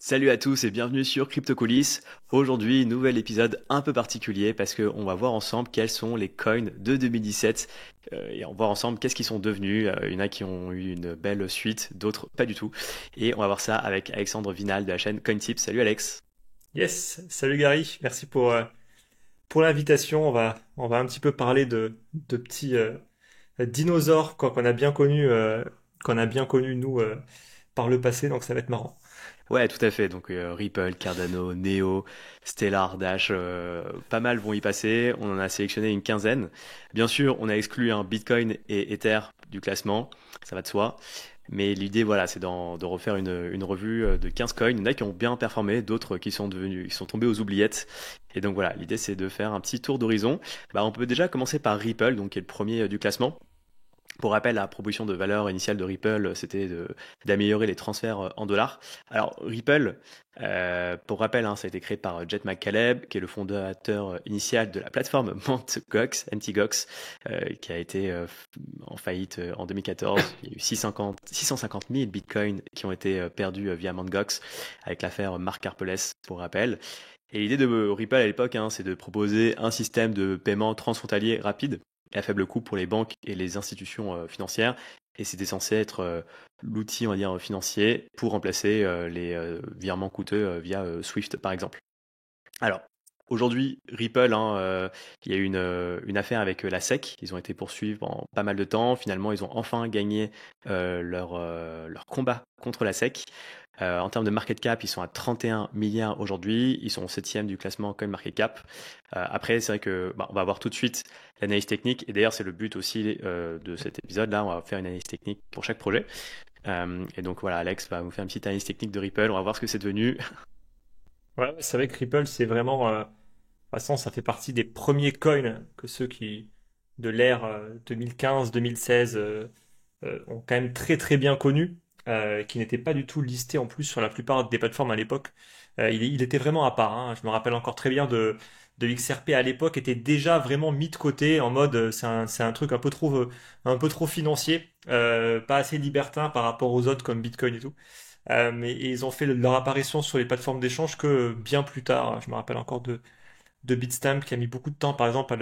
Salut à tous et bienvenue sur CryptoCoulisses. Aujourd'hui, nouvel épisode un peu particulier parce qu'on va voir ensemble quels sont les coins de 2017 et on va voir ensemble qu'est-ce qu'ils sont devenus. Il y en a qui ont eu une belle suite, d'autres pas du tout. Et on va voir ça avec Alexandre Vinal de la chaîne CoinTips. Salut Alex. Yes, salut Gary, merci pour l'invitation. On va un petit peu parler de petits dinosaures qu'on a bien connus nous par le passé, donc ça va être marrant. Ouais, tout à fait. Donc Ripple, Cardano, Neo, Stellar, Dash, pas mal vont y passer. On en a sélectionné une quinzaine. Bien sûr, on a exclu un Bitcoin et Ether du classement, ça va de soi. Mais l'idée, voilà, c'est de refaire une revue de 15 coins. Il y en a qui ont bien performé, d'autres qui sont tombés aux oubliettes. Et donc voilà, l'idée c'est de faire un petit tour d'horizon. On peut déjà commencer par Ripple, donc qui est le premier du classement. Pour rappel, la proposition de valeur initiale de Ripple, c'était d'améliorer les transferts en dollars. Alors Ripple, pour rappel, hein, ça a été créé par Jet McCaleb, qui est le fondateur initial de la plateforme Mt. Gox, Gox, qui a été en faillite en 2014. Il y a eu 650 000 bitcoins qui ont été perdus via Mt. Gox, avec l'affaire Mark Harpelès, pour rappel. Et l'idée de Ripple à l'époque, hein, c'est de proposer un système de paiement transfrontalier rapide et à faible coût pour les banques et les institutions financières. Et c'était censé être l'outil, on va dire, financier pour remplacer les virements coûteux via Swift, par exemple. Alors, aujourd'hui, Ripple, hein, il y a eu une affaire avec la SEC. Ils ont été poursuivis pendant pas mal de temps. Finalement, ils ont enfin gagné leur combat contre la SEC. En termes de market cap, ils sont à 31 milliards aujourd'hui. Ils sont au 7e du classement CoinMarketCap. Après, c'est vrai que on va voir tout de suite l'analyse technique. Et d'ailleurs, c'est le but aussi de cet épisode-là. On va faire une analyse technique pour chaque projet. Et donc voilà, Alex va vous faire une petite analyse technique de Ripple. On va voir ce que c'est devenu. Ouais, c'est vrai que Ripple, c'est vraiment, de toute façon, ça fait partie des premiers coins que ceux qui, de l'ère 2015-2016, ont quand même très très bien connu, qui n'étaient pas du tout listés en plus sur la plupart des plateformes à l'époque. Il était vraiment à part, hein. Je me rappelle encore très bien de XRP à l'époque, était déjà vraiment mis de côté en mode c'est un truc un peu trop financier, pas assez libertin par rapport aux autres comme Bitcoin et tout. Mais et ils ont fait leur apparition sur les plateformes d'échange que bien plus tard. Je me rappelle encore de Bitstamp qui a mis beaucoup de temps, par exemple,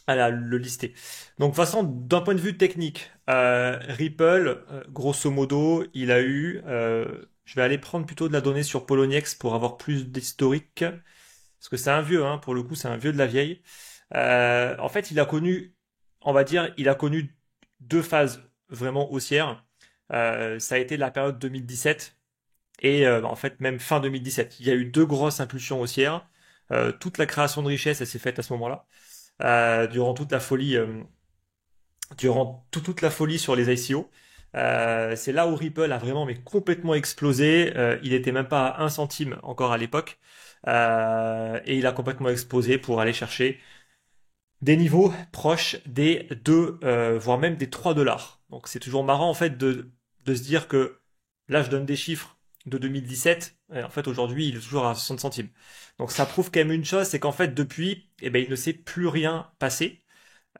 le lister. Donc, de toute façon, d'un point de vue technique, Ripple, grosso modo, il a eu. Je vais aller prendre plutôt de la donnée sur Poloniex pour avoir plus d'historique. Parce que c'est un vieux, hein, pour le coup, c'est un vieux de la vieille. En fait, on va dire, il a connu deux phases vraiment haussières. Ça a été la période 2017 et en fait même fin 2017. Il y a eu deux grosses impulsions haussières. Toute la création de richesse, elle s'est faite à ce moment-là. Durant toute la folie, toute la folie sur les ICO. C'est là où Ripple a vraiment mais complètement explosé. Il était même pas à 1 centime encore à l'époque. Et il a complètement explosé pour aller chercher des niveaux proches des 2, voire même des 3 dollars. Donc c'est toujours marrant en fait de se dire que là je donne des chiffres de 2017, et en fait aujourd'hui il est toujours à 60 centimes. Donc ça prouve quand même une chose, c'est qu'en fait depuis, eh ben, il ne s'est plus rien passé.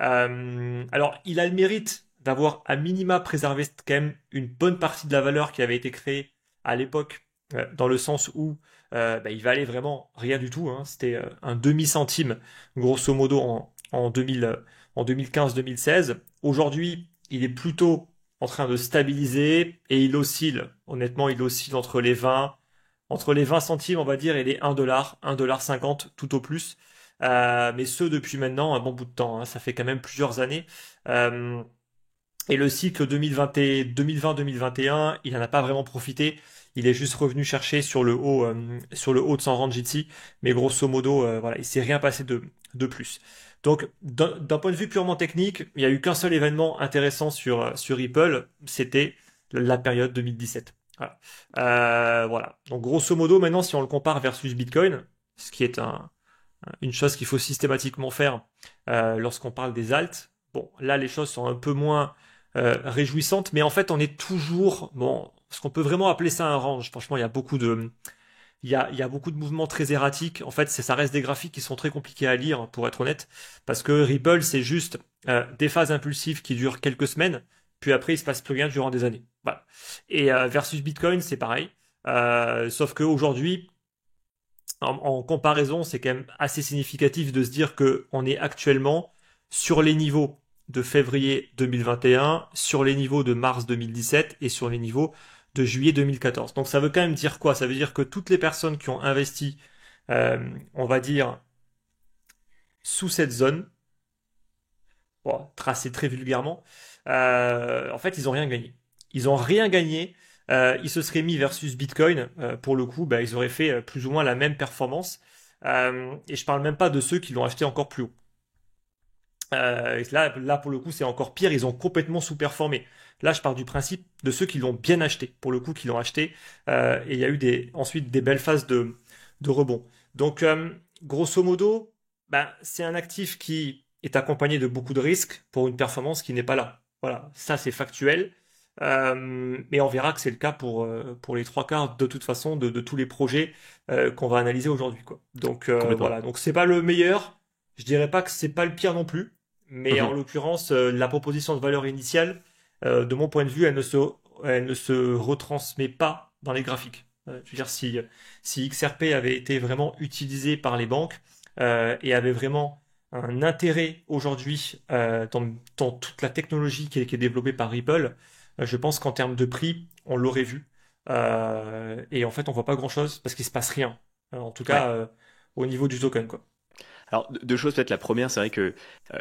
Alors il a le mérite d'avoir à minima préservé quand même une bonne partie de la valeur qui avait été créée à l'époque, dans le sens où il valait vraiment rien du tout, hein. C'était un demi-centime grosso modo en 2000, en 2015-2016. Aujourd'hui, il est plutôt en train de stabiliser et il oscille, honnêtement, il oscille entre les 20 centimes, on va dire, et les 1 dollar, 1,50 $ tout au plus. Mais ce depuis maintenant un bon bout de temps, hein. Ça fait quand même plusieurs années. Euh, et le cycle 2020-2021, il n'en a pas vraiment profité. Il est juste revenu chercher sur le haut de son range ici. Mais grosso modo, voilà, il s'est rien passé de plus. Donc, d'un point de vue purement technique, il n'y a eu qu'un seul événement intéressant sur Ripple, c'était la période 2017. Voilà. Voilà. Donc, grosso modo, maintenant, si on le compare versus Bitcoin, ce qui est une chose qu'il faut systématiquement faire lorsqu'on parle des alts, bon, là, les choses sont un peu moins réjouissante, mais en fait, on est toujours, bon, ce qu'on peut vraiment appeler ça un range. Franchement, il y a beaucoup de mouvements très erratiques. En fait, ça reste des graphiques qui sont très compliqués à lire, pour être honnête, parce que Ripple, c'est juste des phases impulsives qui durent quelques semaines, puis après, il se passe plus rien durant des années. Voilà. Et versus Bitcoin, c'est pareil. Sauf qu'aujourd'hui, en comparaison, c'est quand même assez significatif de se dire qu'on est actuellement sur les niveaux de février 2021, sur les niveaux de mars 2017 et sur les niveaux de juillet 2014. Donc ça veut quand même dire quoi? Ça veut dire que toutes les personnes qui ont investi, on va dire, sous cette zone, bon, tracée très vulgairement, en fait, ils n'ont rien gagné. Ils n'ont rien gagné. Ils se seraient mis versus Bitcoin. Pour le coup, bah, ils auraient fait plus ou moins la même performance. Et je parle même pas de ceux qui l'ont acheté encore plus haut. Là, pour le coup, c'est encore pire. Ils ont complètement sous-performé. Là, je pars du principe de ceux qui l'ont bien acheté. Pour le coup, qui l'ont acheté. Et il y a eu ensuite des belles phases de rebond. Donc, grosso modo, bah, c'est un actif qui est accompagné de beaucoup de risques pour une performance qui n'est pas là. Voilà, ça c'est factuel. Mais on verra que c'est le cas pour les trois quarts de toute façon de tous les projets qu'on va analyser aujourd'hui, quoi. Donc Complètement. voilà, donc c'est pas le meilleur. Je dirais pas que c'est pas le pire non plus. Mais en Mhm. l'occurrence, la proposition de valeur initiale, de mon point de vue, elle ne se retransmet pas dans les graphiques. Je veux dire, si XRP avait été vraiment utilisé par les banques et avait vraiment un intérêt aujourd'hui dans toute la technologie qui est développée par Ripple, je pense qu'en termes de prix, on l'aurait vu. Et en fait, on voit pas grand-chose parce qu'il se passe rien. En tout Ouais. cas, au niveau du token, quoi. Alors, deux choses, peut-être la première, c'est vrai que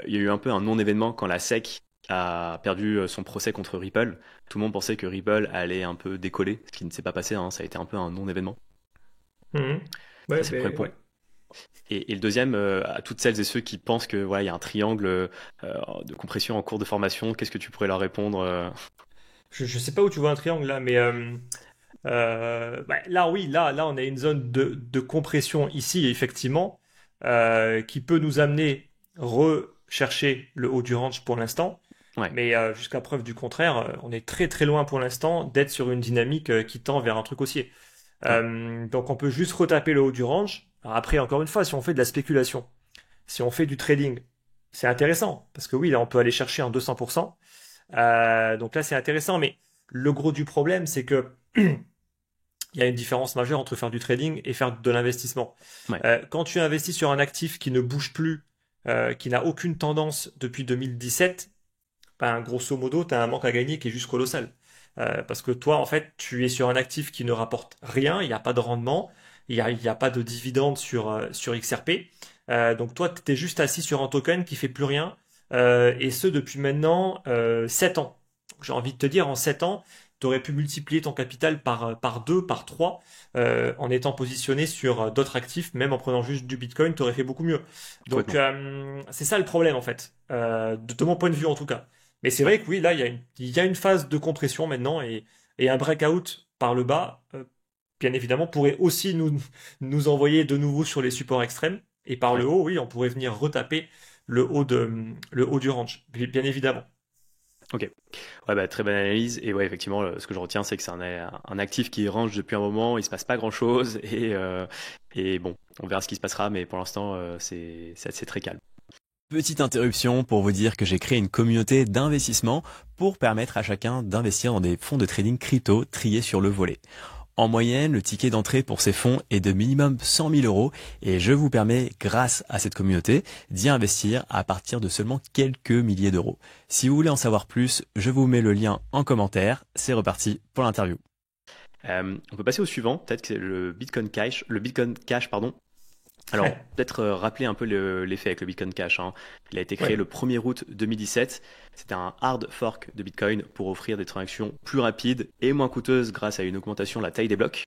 il y a eu un peu un non-événement quand la SEC a perdu son procès contre Ripple. Tout le monde pensait que Ripple allait un peu décoller, ce qui ne s'est pas passé, hein. Ça a été un peu un non-événement. Mhm. Ça, Ouais, c'est le premier ben, point. ouais. Et le deuxième, à toutes celles et ceux qui pensent que voilà, il y a un triangle de compression en cours de formation, qu'est-ce que tu pourrais leur répondre Je sais pas où tu vois un triangle là, mais bah, là oui, là on a une zone de compression ici effectivement qui peut nous amener rechercher le haut du range pour l'instant, Ouais, mais jusqu'à preuve du contraire, on est très très loin pour l'instant d'être sur une dynamique qui tend vers un truc haussier. ouais, Donc on peut juste retaper le haut du range. Alors après encore une fois, si on fait de la spéculation, si on fait du trading, c'est intéressant parce que oui, là on peut aller chercher un 200%. Donc là c'est intéressant, mais le gros du problème c'est que il y a une différence majeure entre faire du trading et faire de l'investissement. ouais, Quand tu investis sur un actif qui ne bouge plus, qui n'a aucune tendance depuis 2017, ben, grosso modo, tu as un manque à gagner qui est juste colossal. Parce que toi, en fait, tu es sur un actif qui ne rapporte rien, il n'y a pas de rendement, il y a pas de dividende sur XRP. Donc toi, tu es juste assis sur un token qui fait plus rien, et ce depuis maintenant 7 ans. J'ai envie de te dire, en 7 ans, tu aurais pu multiplier ton capital par 2, par 3, en étant positionné sur d'autres actifs, même en prenant juste du Bitcoin, tu aurais fait beaucoup mieux. Donc complètement. c'est ça le problème en fait, de mon point de vue en tout cas. Mais c'est Ouais. vrai que oui, là, il y a une phase de compression maintenant et un breakout par le bas, bien évidemment, pourrait aussi nous envoyer de nouveau sur les supports extrêmes. Et par Ouais. le haut, oui, on pourrait venir retaper le haut du range, bien évidemment. Ok. Ouais, bah, très bonne analyse. Et ouais, effectivement, ce que je retiens, c'est que c'est un actif qui range depuis un moment, il se passe pas grand-chose. Et bon, on verra ce qui se passera, mais pour l'instant, c'est très calme. Petite interruption pour vous dire que j'ai créé une communauté d'investissement pour permettre à chacun d'investir dans des fonds de trading crypto triés sur le volet. En moyenne, le ticket d'entrée pour ces fonds est de minimum 100 000 euros et je vous permets, grâce à cette communauté, d'y investir à partir de seulement quelques milliers d'euros. Si vous voulez en savoir plus, je vous mets le lien en commentaire. C'est reparti pour l'interview. On peut passer au suivant, peut-être que c'est le Bitcoin Cash, pardon. Alors, peut-être rappeler un peu l'effet avec le Bitcoin Cash, hein. Il a été créé Ouais, le 1er août 2017. C'était un hard fork de Bitcoin pour offrir des transactions plus rapides et moins coûteuses grâce à une augmentation de la taille des blocs.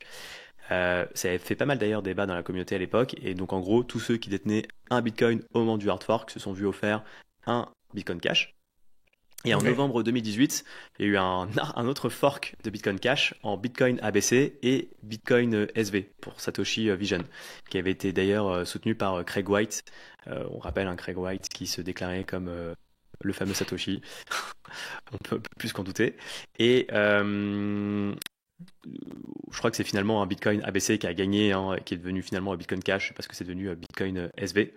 Ça a fait pas mal d'ailleurs débat dans la communauté à l'époque. Et donc, en gros, tous ceux qui détenaient un Bitcoin au moment du hard fork se sont vus offrir un Bitcoin Cash. Et en ok, novembre 2018, il y a eu un autre fork de Bitcoin Cash en Bitcoin ABC et Bitcoin SV pour Satoshi Vision, qui avait été d'ailleurs soutenu par Craig White. On rappelle un Craig White qui se déclarait comme le fameux Satoshi, on peut plus qu'en douter. Et je crois que c'est finalement un Bitcoin ABC qui a gagné, hein, qui est devenu finalement un Bitcoin Cash parce que c'est devenu Bitcoin SV.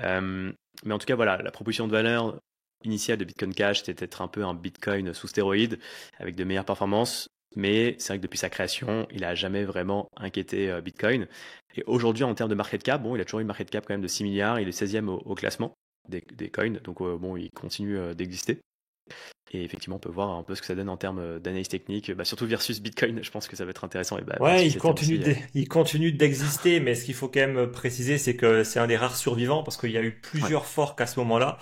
Mais en tout cas, voilà, la proposition de valeur initiale de Bitcoin Cash, c'était d'être un peu un Bitcoin sous stéroïde avec de meilleures performances. Mais c'est vrai que depuis sa création, il a jamais vraiment inquiété Bitcoin. Et aujourd'hui, en termes de market cap, bon, il a toujours une market cap quand même de 6 milliards. Il est 16e au classement des coins. Donc, bon, il continue d'exister. Et effectivement, on peut voir un peu ce que ça donne en termes d'analyse technique, bah, surtout versus Bitcoin. Je pense que ça va être intéressant. Et bah, Ouais, versus Ether aussi. il continue d'exister, mais ce qu'il faut quand même préciser, c'est que c'est un des rares survivants parce qu'il y a eu Ouais. plusieurs forks à ce moment-là.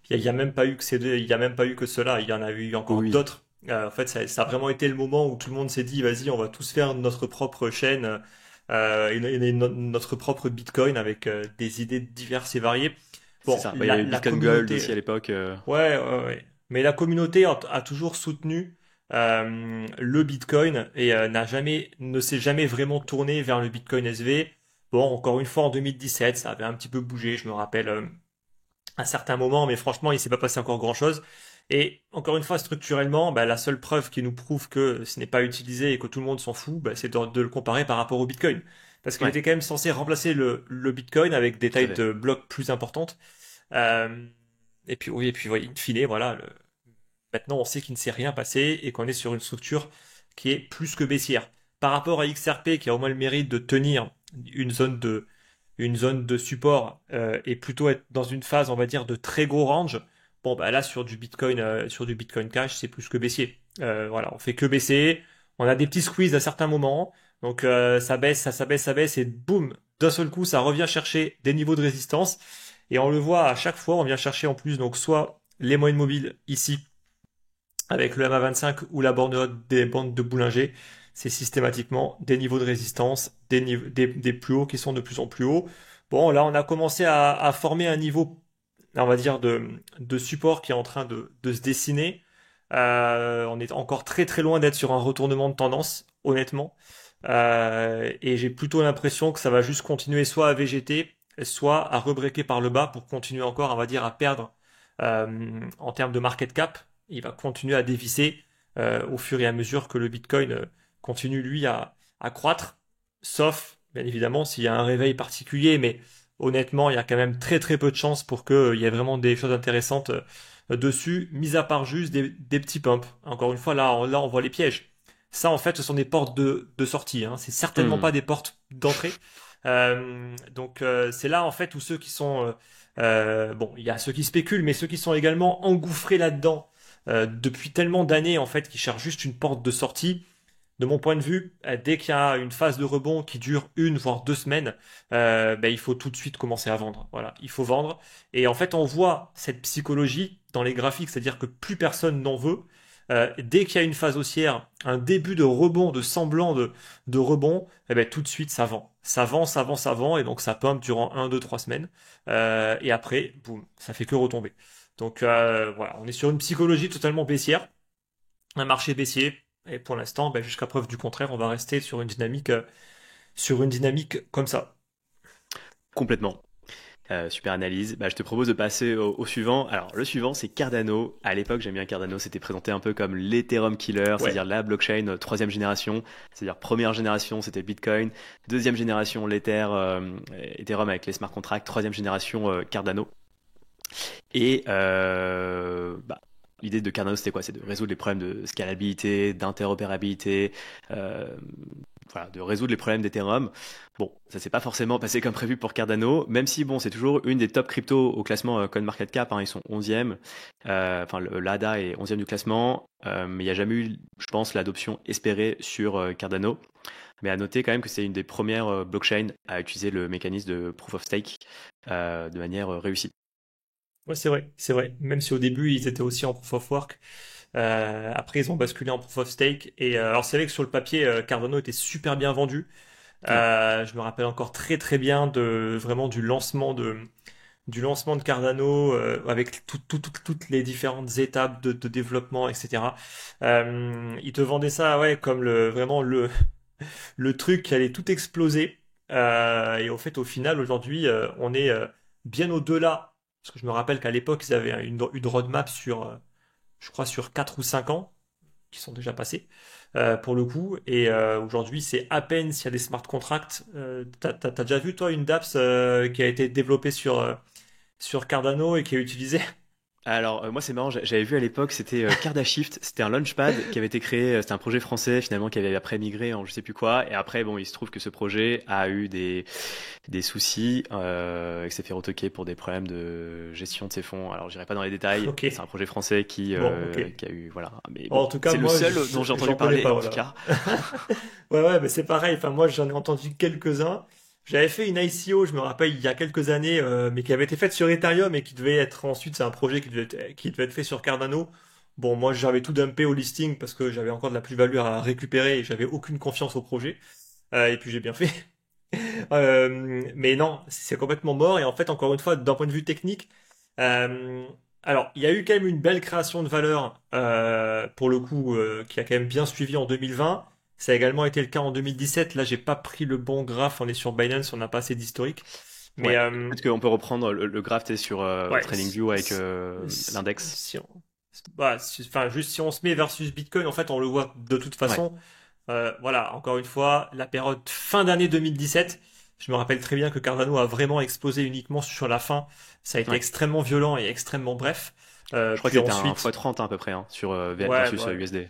Il y a même pas eu que ces deux, il y a même pas eu que cela. Il y en a eu encore Oui, d'autres. En fait, ça a vraiment été le moment où tout le monde s'est dit, vas-y, on va tous faire notre propre chaîne, notre propre Bitcoin avec des idées diverses et variées. c'est Bon, ça. Bah, il y avait la Bitcoin Gold aussi à communauté. l'époque. Ouais, ouais, ouais. Mais la communauté a toujours soutenu le Bitcoin et ne s'est jamais vraiment tourné vers le Bitcoin SV. Bon, encore une fois, en 2017, ça avait un petit peu bougé, je me rappelle, à certains moments, mais franchement, il s'est pas passé encore grand-chose. Et encore une fois, structurellement, bah, la seule preuve qui nous prouve que ce n'est pas utilisé et que tout le monde s'en fout, bah, c'est de le comparer par rapport au Bitcoin. Parce qu'il Ouais, était quand même censé remplacer le Bitcoin avec des tout à tailles fait. de blocs plus importantes. Euh, et puis oui, et puis in fine, voilà, maintenant on sait qu'il ne s'est rien passé et qu'on est sur une structure qui est plus que baissière. Par rapport à XRP qui a au moins le mérite de tenir une zone de, une zone de support et plutôt être dans une phase, on va dire, de très gros range. Bon, bah là sur du Bitcoin Cash, c'est plus que baissier. Voilà, on fait que baisser. On a des petits squeezes à certains moments. Donc ça baisse, ça baisse, ça baisse et boum, d'un seul coup, ça revient chercher des niveaux de résistance. Et on le voit à chaque fois, on vient chercher en plus donc soit les moyennes mobiles ici avec le MA25 ou la borne haute des bandes de Bollinger, c'est systématiquement des niveaux de résistance, des plus hauts qui sont de plus en plus hauts. Bon, là, on a commencé à former un niveau, on va dire, de support qui est en train de se dessiner. On est encore très très loin d'être sur un retournement de tendance, honnêtement. Et j'ai plutôt l'impression que ça va juste continuer soit à végéter, soit à rebreaker par le bas pour continuer encore, on va dire, à perdre en termes de market cap. Il va continuer à dévisser au fur et à mesure que le Bitcoin continue, lui, à croître, sauf, bien évidemment, s'il y a un réveil particulier, mais honnêtement, il y a quand même très très peu de chances pour qu'il y ait vraiment des choses intéressantes dessus, mis à part juste des petits pumps. Encore une fois, là, on voit les pièges. Ça, en fait, ce sont des portes de sortie. Hein. C'est certainement Hmm. pas des portes d'entrée. Donc, c'est là, en fait, où ceux qui sont... bon, il y a ceux qui spéculent, mais ceux qui sont également engouffrés là-dedans depuis tellement d'années, en fait, qui cherchent juste une porte de sortie. De mon point de vue, dès qu'il y a une phase de rebond qui dure une voire 2 semaines, ben, il faut tout de suite commencer à vendre. Voilà, il faut vendre. Et en fait, on voit cette psychologie dans les graphiques, c'est-à-dire que plus personne n'en veut. Dès qu'il y a une phase haussière, un début de rebond, de semblant de rebond, eh ben, tout de suite ça vend. Ça vend, ça vend, ça vend, et donc ça pump durant 1, 2, 3 semaines. Et après, boum, ça fait que retomber. Donc voilà, on est sur une psychologie totalement baissière, un marché baissier. Et pour l'instant, ben, jusqu'à preuve du contraire, on va rester sur une dynamique comme ça. Complètement. Super analyse. Bah, je te propose de passer au suivant. Alors, le suivant, c'est Cardano. À l'époque, j'aime bien Cardano. C'était présenté un peu comme l'Ethereum killer, Ouais. c'est-à-dire la blockchain troisième génération. C'est-à-dire première génération, c'était Bitcoin. Deuxième génération, Ethereum avec les smart contracts. Troisième génération, Cardano. Et bah, l'idée de Cardano, c'était quoi? C'est de résoudre les problèmes de scalabilité, d'interopérabilité, euh, voilà, de résoudre les problèmes d'Ethereum. Bon, ça s'est pas forcément passé comme prévu pour Cardano, même si bon, c'est toujours une des top cryptos au classement CoinMarketCap, hein, ils sont 11e. Enfin, le l'ADA est 11e du classement, mais il n'y a jamais eu, je pense, l'adoption espérée sur Cardano. Mais à noter quand même que c'est une des premières blockchains à utiliser le mécanisme de proof of stake de manière réussie. Ouais, c'est vrai, c'est vrai. Même si au début ils étaient aussi en proof of work, après ils ont basculé en proof of stake. Et alors c'est vrai que sur le papier, Cardano était super bien vendu. Ouais. Je me rappelle encore très très bien de vraiment du lancement de Cardano avec toutes les différentes étapes de développement, etc. Ils te vendaient ça ouais comme vraiment le truc qui allait tout exploser. Et au fait, au final, aujourd'hui, on est bien au-delà. Parce que je me rappelle qu'à l'époque, ils avaient une roadmap sur, je crois, sur 4 ou 5 ans, qui sont déjà passés, pour le coup. Et aujourd'hui, c'est à peine s'il y a des smart contracts. T'as déjà vu, toi, une dApps qui a été développée sur Cardano et qui est utilisée? Alors, moi, c'est marrant, j'avais vu à l'époque, c'était Cardashift, c'était un launchpad qui avait été créé, c'était un projet français finalement qui avait après migré en je sais plus quoi. Et après, bon, il se trouve que ce projet a eu des soucis, et que s'est fait retoquer pour des problèmes de gestion de ses fonds. Alors, j'irai pas dans les détails, Ok, c'est un projet français bon, ok. qui a eu, voilà. Mais Bon, bon, en tout cas, c'est le moi, seul dont j'ai j'en entendu connais parler, pas, en tout voilà. cas. Ouais, ouais, mais c'est pareil. Enfin, moi, j'en ai entendu quelques-uns. J'avais fait une ICO, je me rappelle, il y a quelques années, mais qui avait été faite sur Ethereum et qui devait être ensuite, c'est un projet qui devait être fait sur Cardano. Bon, moi, j'avais tout dumpé au listing parce que j'avais encore de la plus-value à récupérer et j'avais aucune confiance au projet. Et puis j'ai bien fait. Mais non, c'est complètement mort. Et en fait, encore une fois, d'un point de vue technique, euh, alors il y a eu quand même une belle création de valeur pour le coup qui a quand même bien suivi en 2020. Ça a également été le cas en 2017. Là, j'ai pas pris le bon graphe. On est sur Binance, on n'a pas assez d'historique. Mais Ouais. Peut-être qu'on peut reprendre le graphe, t'es sur ouais, TradingView avec l'index. si on, bah, enfin, juste si on se met versus Bitcoin, en fait, on le voit de toute Ouais. façon. Voilà, encore une fois, la période fin d'année 2017, je me rappelle très bien que Cardano a vraiment explosé uniquement sur la fin. Ça a été Ouais. extrêmement violent et extrêmement bref. Je crois que Puis c'était un ensuite, x30 à peu près hein, sur ouais, versus ouais, USD.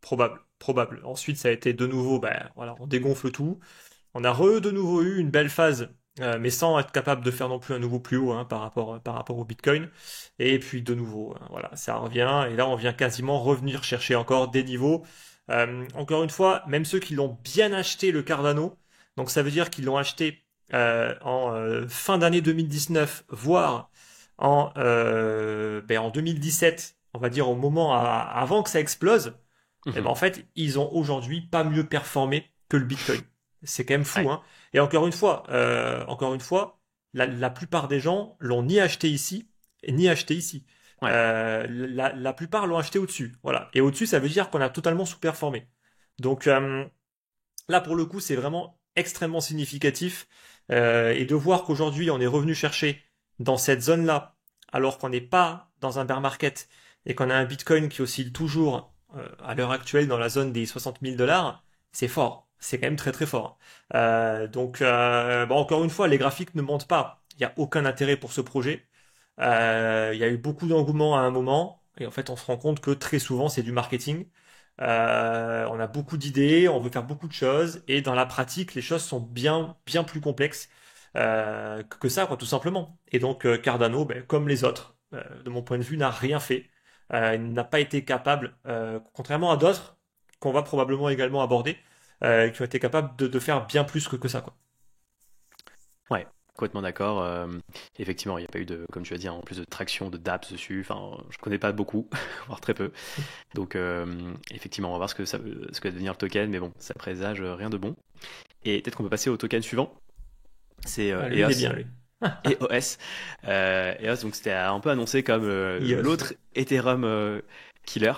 probable, probable. Ensuite, ça a été de nouveau, ben voilà, on dégonfle tout. On a de nouveau eu une belle phase, mais sans être capable de faire non plus un nouveau plus haut hein, par rapport au Bitcoin. Et puis de nouveau, voilà, ça revient. Et là, on vient quasiment revenir chercher encore des niveaux. Encore une fois, même ceux qui l'ont bien acheté le Cardano, donc ça veut dire qu'ils l'ont acheté en fin d'année 2019, voire en 2017, on va dire au moment avant que ça explose. Et ben Mhm. en fait, ils ont aujourd'hui pas mieux performé que le Bitcoin. C'est quand même Ouais. fou, hein. Et encore une fois, la plupart des gens l'ont ni acheté ici, ni acheté ici. Ouais. La plupart l'ont acheté au-dessus. Voilà. Et au-dessus, ça veut dire qu'on a totalement sous-performé. Donc là, pour le coup, c'est vraiment extrêmement significatif. Et de voir qu'aujourd'hui, on est revenu chercher dans cette zone-là, alors qu'on n'est pas dans un bear market et qu'on a un Bitcoin qui oscille toujours à l'heure actuelle dans la zone des 60 000 dollars, c'est fort. C'est quand même très très fort. Bon, encore une fois, les graphiques ne montent pas. Il n'y a aucun intérêt pour ce projet. Il y a eu beaucoup d'engouement à un moment, et en fait, on se rend compte que très souvent, c'est du marketing. On a beaucoup d'idées, on veut faire beaucoup de choses, et dans la pratique, les choses sont bien, bien plus complexes que ça, quoi, tout simplement. Et donc, Cardano, ben, comme les autres, de mon point de vue, n'a rien fait. Il n'a pas été capable, contrairement à d'autres qu'on va probablement également aborder, qui ont été capables de faire bien plus que ça, quoi. Ouais, complètement d'accord. Effectivement, il n'y a pas eu de, comme tu as dit, hein, en plus de traction de dApps dessus. Enfin, je connais pas beaucoup, voire très peu. Donc, effectivement, on va voir ce que va devenir le token, mais bon, ça présage rien de bon. Et peut-être qu'on peut passer au token suivant. C'est Ah, lui, il est EOS. bien, lui. EOS. EOS, donc c'était un peu annoncé comme iOS, ouais. l'autre Ethereum killer.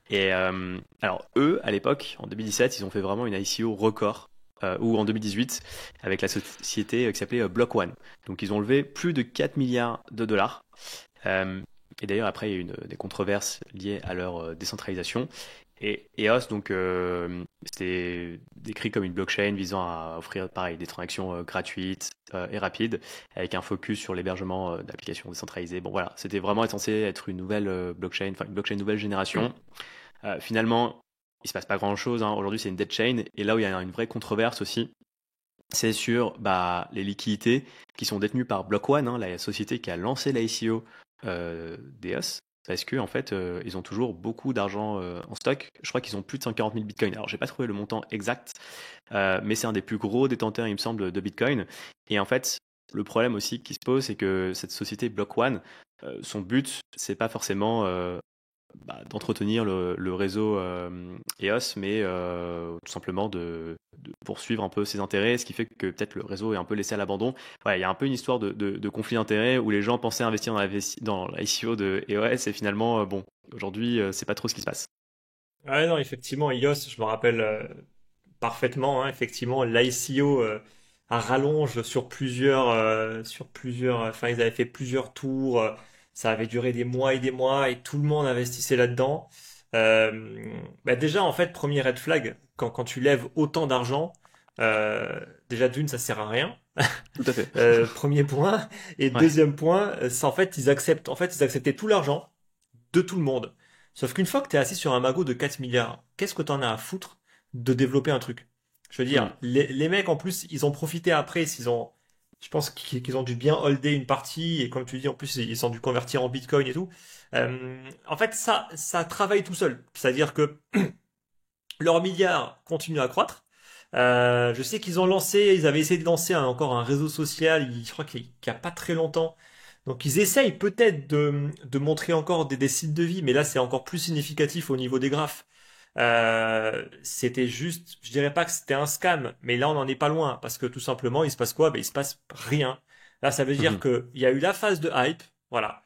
Et alors eux, à l'époque, en 2017, ils ont fait vraiment une ICO record. Ou en 2018, avec la société qui s'appelait Block One. Donc ils ont levé plus de 4 milliards de dollars. Et d'ailleurs, après, il y a eu des controverses liées à leur décentralisation. Et EOS, donc, c'était décrit comme une blockchain visant à offrir, pareil, des transactions gratuites et rapides, avec un focus sur l'hébergement d'applications décentralisées. Bon, voilà, c'était vraiment censé être une nouvelle blockchain, enfin une blockchain nouvelle génération. Finalement, il se passe pas grand-chose, hein. Aujourd'hui, c'est une dead chain. Et là où il y a une vraie controverse aussi, c'est sur les liquidités qui sont détenues par Block One, hein, la société qui a lancé l'ICO d'EOS, parce que en fait, ils ont toujours beaucoup d'argent en stock. Je crois qu'ils ont plus de 140 000 bitcoins. Alors, j'ai pas trouvé le montant exact, mais c'est un des plus gros détenteurs, il me semble, de bitcoin. Et en fait, le problème aussi qui se pose, c'est que cette société Block One, son but, c'est pas forcément d'entretenir le réseau EOS, mais tout simplement de poursuivre un peu ses intérêts, ce qui fait que peut-être le réseau est un peu laissé à l'abandon. Ouais, il y a un peu une histoire de conflit d'intérêts où les gens pensaient investir dans l'ICO de EOS et finalement, bon, aujourd'hui, c'est pas trop ce qui se passe. Ouais, non, effectivement, iOS, je me rappelle parfaitement, hein, effectivement, l'ICO à rallonge enfin, ils avaient fait plusieurs tours, ça avait duré des mois et des mois, et tout le monde investissait là-dedans. Déjà, en fait, premier red flag, quand tu lèves autant d'argent, déjà d'une, ça sert à rien. Tout à fait. Premier point. Et Ouais. deuxième point, c'est en fait, ils acceptaient tout l'argent. de tout le monde. Sauf qu'une fois que tu es assis sur un magot de 4 milliards, qu'est-ce que tu en as à foutre de développer un truc? Je veux Hmm. dire, les mecs, en plus, ils ont profité après, je pense qu'ils ont dû bien holder une partie, et comme tu dis, en plus, ils ont dû convertir en Bitcoin et tout. En fait, ça travaille tout seul. C'est-à-dire que leurs milliards continuent à croître. Je sais ils avaient essayé de lancer encore un réseau social, je crois qu'il y a pas très longtemps. Donc ils essayent peut-être de montrer encore des sites de vie, mais là c'est encore plus significatif au niveau des graphes. C'était juste, je dirais pas que c'était un scam, mais là on n'en est pas loin, parce que tout simplement il se passe quoi? Ben, il se passe rien. Là ça veut dire Mhm. qu'il y a eu la phase de hype, voilà.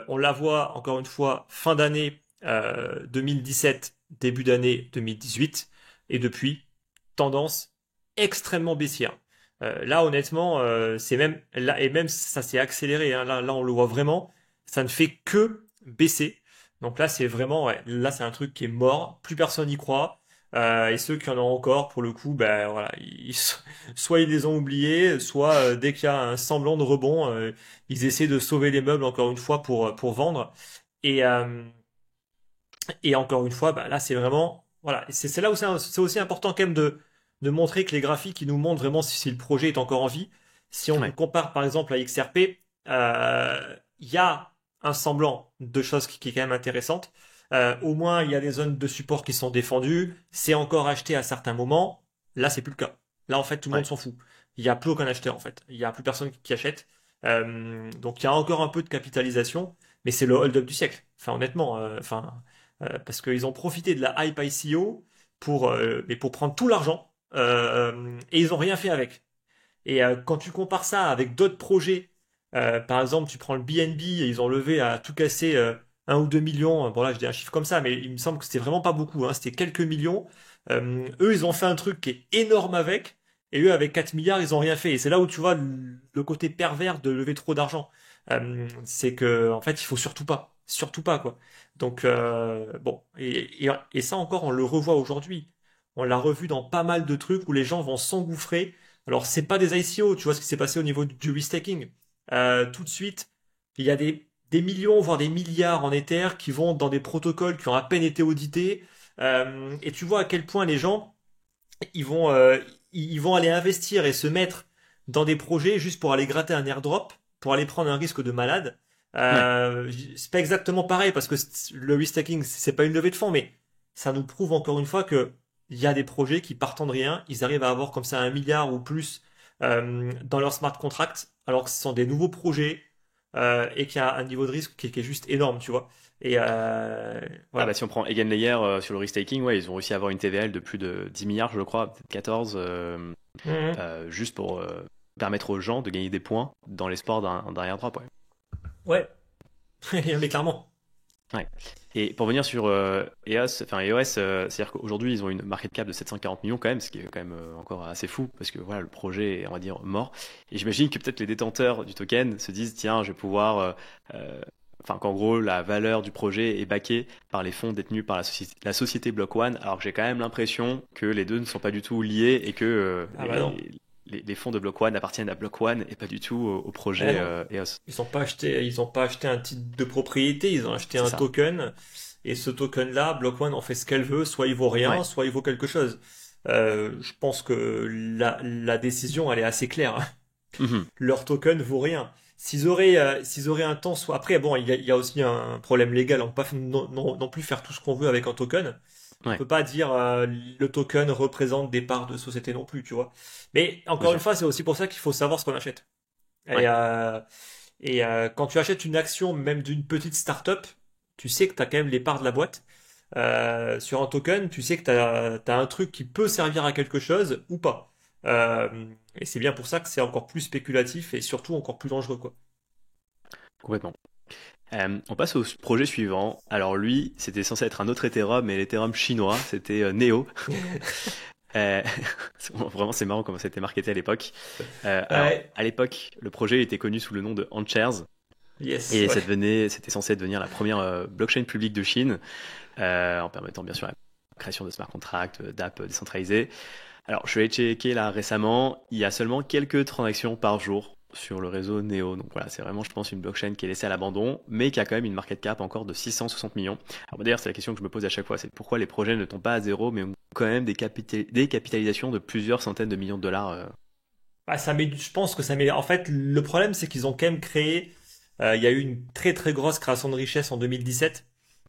On la voit encore une fois fin d'année 2017, début d'année 2018, et depuis tendance extrêmement baissière. Là, honnêtement, c'est même là et même ça s'est accéléré. Hein. Là, on le voit vraiment. Ça ne fait que baisser. Donc là, c'est vraiment, ouais, là, c'est un truc qui est mort. Plus personne n'y croit. Et ceux qui en ont encore, pour le coup, ben voilà, soit ils les ont oubliés, soit dès qu'il y a un semblant de rebond, ils essaient de sauver les meubles encore une fois pour vendre. Et, euh, et encore une fois, bah, là, c'est vraiment, voilà, c'est là où c'est aussi important quand même de montrer que les graphiques, ils nous montrent vraiment si le projet est encore en vie. Si on Ouais. compare par exemple à XRP, il y a un semblant de choses qui est quand même intéressante. Au moins, il y a des zones de support qui sont défendues. C'est encore acheté à certains moments. Là, c'est plus le cas. Là, en fait, tout le monde Ouais. s'en fout. Il n'y a plus aucun acheteur, en fait. Il n'y a plus personne qui achète. Donc, il y a encore un peu de capitalisation, mais c'est le hold-up du siècle. Enfin, honnêtement, parce qu'ils ont profité de la hype ICO mais pour prendre tout l'argent et ils ont rien fait avec. Et quand tu compares ça avec d'autres projets, par exemple, tu prends le BNB et ils ont levé à tout casser 1 ou 2 millions. Bon là, je dis un chiffre comme ça, mais il me semble que c'était vraiment pas beaucoup. Hein, c'était quelques millions. Eux, ils ont fait un truc qui est énorme avec. Et eux, avec 4 milliards, ils ont rien fait. Et c'est là où tu vois le côté pervers de lever trop d'argent. C'est que, en fait, il faut surtout pas, quoi. Donc, bon, et ça encore, on le revoit aujourd'hui. On l'a revu dans pas mal de trucs où les gens vont s'engouffrer. Alors, c'est pas des ICO, tu vois ce qui s'est passé au niveau du restaking. Tout de suite, il y a des millions, voire des milliards en Ether qui vont dans des protocoles qui ont à peine été audités. Et tu vois à quel point les gens, ils vont, euh, ils vont aller investir et se mettre dans des projets juste pour aller gratter un airdrop, pour aller prendre un risque de malade. Ouais. C'est pas exactement pareil parce que le restacking, c'est pas une levée de fonds, mais ça nous prouve encore une fois que il y a des projets qui partant de rien, ils arrivent à avoir comme ça 1 milliard ou plus dans leur smart contract, alors que ce sont des nouveaux projets et qu'il y a un niveau de risque qui est juste énorme, tu vois. Et Ah bah voilà. si on prend Eigenlayer sur le restaking, ouais, ils ont réussi à avoir une TVL de plus de 10 milliards, je crois, peut-être 14, Mhm. juste pour permettre aux gens de gagner des points dans l'espoir d'un airdrop. Ouais. Ouais, mais clairement. Ouais. Et pour venir sur EOS, c'est-à-dire qu'aujourd'hui ils ont une market cap de 740 millions quand même, ce qui est quand même encore assez fou parce que voilà le projet est on va dire mort. Et j'imagine que peut-être les détenteurs du token se disent tiens je vais pouvoir, enfin qu'en gros la valeur du projet est backée par les fonds détenus par la société Block One, alors que j'ai quand même l'impression que les deux ne sont pas du tout liés et que Ah bah non. les fonds de Block One appartiennent à Block One et pas du tout au Eh projet non. EOS. Ils ont pas acheté un titre de propriété, ils ont acheté C'est un ça. token. Et ce token-là, Block One en fait ce qu'elle veut, soit il vaut rien, Ouais. soit il vaut quelque chose. Je pense que la décision, elle est assez claire. Hein. Mhm. Leur token vaut rien. S'ils auraient un temps, soit après, bon, il y a aussi un problème légal. On peut pas non plus faire tout ce qu'on veut avec un token. On Ouais, peut pas dire le token représente des parts de société non plus, tu vois. Mais bien encore une sûr. fois, c'est aussi pour ça qu'il faut savoir ce qu'on achète. Et, Ouais. quand tu achètes une action même d'une petite start-up, tu sais que tu as quand même les parts de la boîte. Sur un token, tu sais que tu as un truc qui peut servir à quelque chose ou pas. Et c'est bien pour ça que c'est encore plus spéculatif et surtout encore plus dangereux, quoi. Complètement. On passe au projet suivant. Alors lui, c'était censé être un autre Ethereum, mais l'Ethereum chinois, c'était Neo. Euh, Vraiment, c'est marrant comment c'était marketé à l'époque. Alors, Ouais, à l'époque, le projet était connu sous le nom de Antshares yes, et ouais. c'était censé devenir la première blockchain publique de Chine, en permettant bien sûr la création de smart contracts, d'apps décentralisées. Alors, je vais checker là récemment, il y a seulement quelques transactions par jour sur le réseau Neo. Donc voilà, c'est vraiment, je pense, une blockchain qui est laissée à l'abandon, mais qui a quand même une market cap encore de 660 millions. Alors d'ailleurs, c'est la question que je me pose à chaque fois, c'est pourquoi les projets ne tombent pas à zéro, mais ont quand même des capitalisations de plusieurs centaines de millions de dollars. Ah, je pense que ça met. En fait, le problème, c'est qu'ils ont quand même créé. Il y a eu une très très grosse création de richesse en 2017.